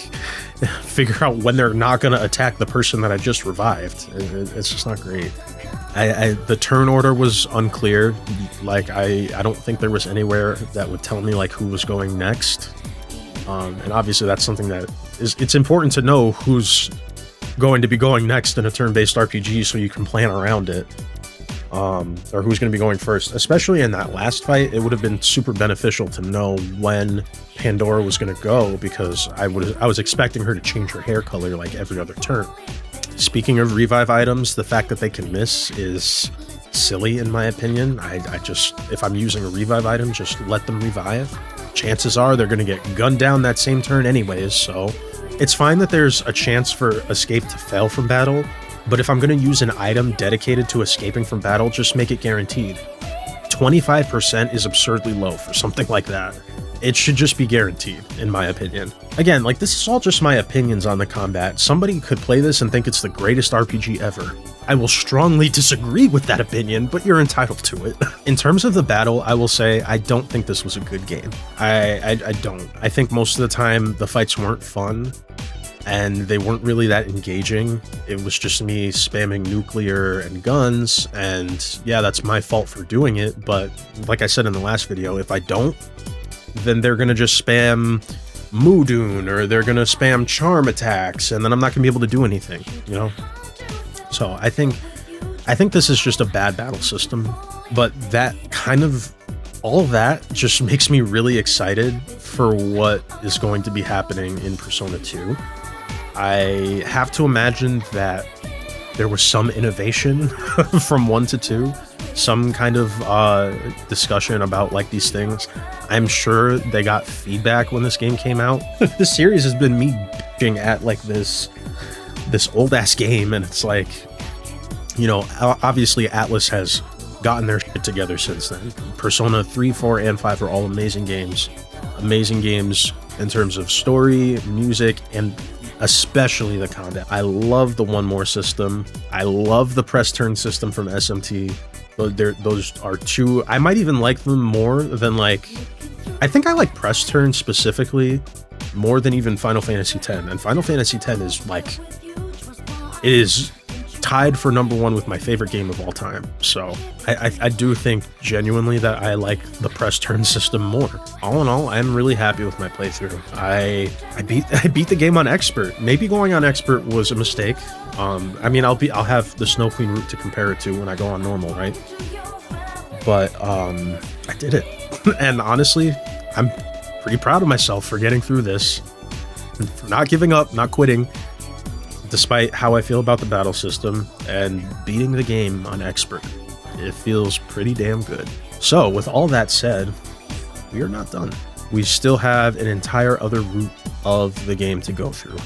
[SPEAKER 2] figure out when they're not going to attack the person that I just revived. It's just not great. The turn order was unclear. Like, I don't think there was anywhere that would tell me like who was going next. And obviously that's something that it's important to know who's going to be going next in a turn-based RPG so you can plan around it. Or who's going to be going first. Especially in that last fight, it would have been super beneficial to know when Pandora was going to go, because I was expecting her to change her hair color like every other turn. Speaking of revive items, the fact that they can miss is silly in my opinion. I just, if I'm using a revive item, just let them revive. Chances are they're going to get gunned down that same turn anyways, so it's fine that there's a chance for escape to fail from battle, but if I'm going to use an item dedicated to escaping from battle, just make it guaranteed. 25% is absurdly low for something like that. It should just be guaranteed, in my opinion. Again, like, this is all just my opinions on the combat. Somebody could play this and think it's the greatest RPG ever. I will strongly disagree with that opinion, but you're entitled to it. In terms of the battle, I will say I don't think this was a good game. I don't. I think most of the time the fights weren't fun, and they weren't really that engaging. It was just me spamming nuclear and guns, and yeah, that's my fault for doing it, but like I said in the last video, if I don't, then they're gonna just spam Mudoon, or they're gonna spam charm attacks, and then I'm not gonna be able to do anything, you know? So I think this is just a bad battle system, but that kind of, all that just makes me really excited for what is going to be happening in Persona 2. I have to imagine that there was some innovation from 1 to 2, some kind of discussion about like these things. I'm sure they got feedback when this game came out. This series has been me bitching at like this old ass game, and it's like, you know, obviously Atlas has gotten their shit together since then. Persona 3, 4, and 5 are all amazing games in terms of story, music, and especially the combat. I love the one more system. I love the press turn system from SMT. Those are two. I might even like them more than, like, I think I like press turn specifically more than even Final Fantasy X. And Final Fantasy X is like, it is tied for #1 with my favorite game of all time. So I do think genuinely that I like the press turn system more. All in all, I'm really happy with my playthrough. I beat the game on expert. Maybe going on expert was a mistake. I mean, I'll have the Snow Queen route to compare it to when I go on normal, right? But I did it. And honestly, I'm pretty proud of myself for getting through this, for not giving up, not quitting, despite how I feel about the battle system, and beating the game on expert. It feels pretty damn good. So with all that said, we are not done. We still have an entire other route of the game to go through.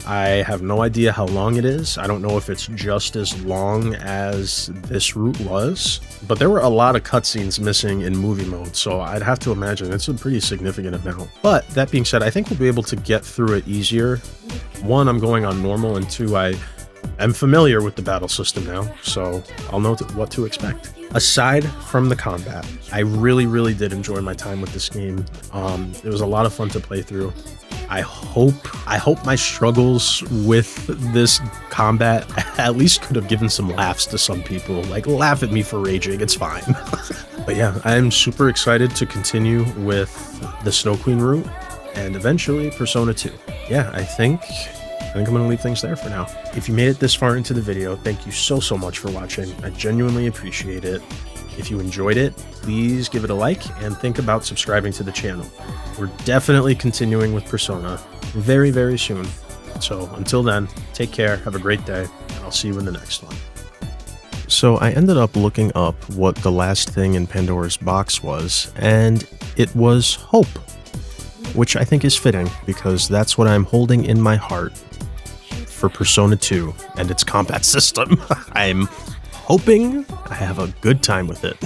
[SPEAKER 2] I have no idea how long it is. I don't know if it's just as long as this route was, but there were a lot of cutscenes missing in movie mode, so I'd have to imagine it's a pretty significant amount. But that being said, I think we'll be able to get through it easier. 1, I'm going on normal, and 2, I am familiar with the battle system now, so I'll know what to expect. Aside from the combat, I really did enjoy my time with this game. It was a lot of fun to play through. I hope my struggles with this combat at least could have given some laughs to some people. Like, laugh at me for raging, it's fine. But yeah, I'm super excited to continue with the Snow Queen route and eventually Persona 2. Yeah, I think I'm gonna leave things there for now. If you made it this far into the video, thank you so much for watching. I genuinely appreciate it. If you enjoyed it, please give it a like and think about subscribing to the channel. We're definitely continuing with Persona very soon. So until then, take care, have a great day, and I'll see you in the next one. So I ended up looking up what the last thing in Pandora's box was, and it was hope, which I think is fitting because that's what I'm holding in my heart for Persona 2 and its combat system. I'm hoping I have a good time with it.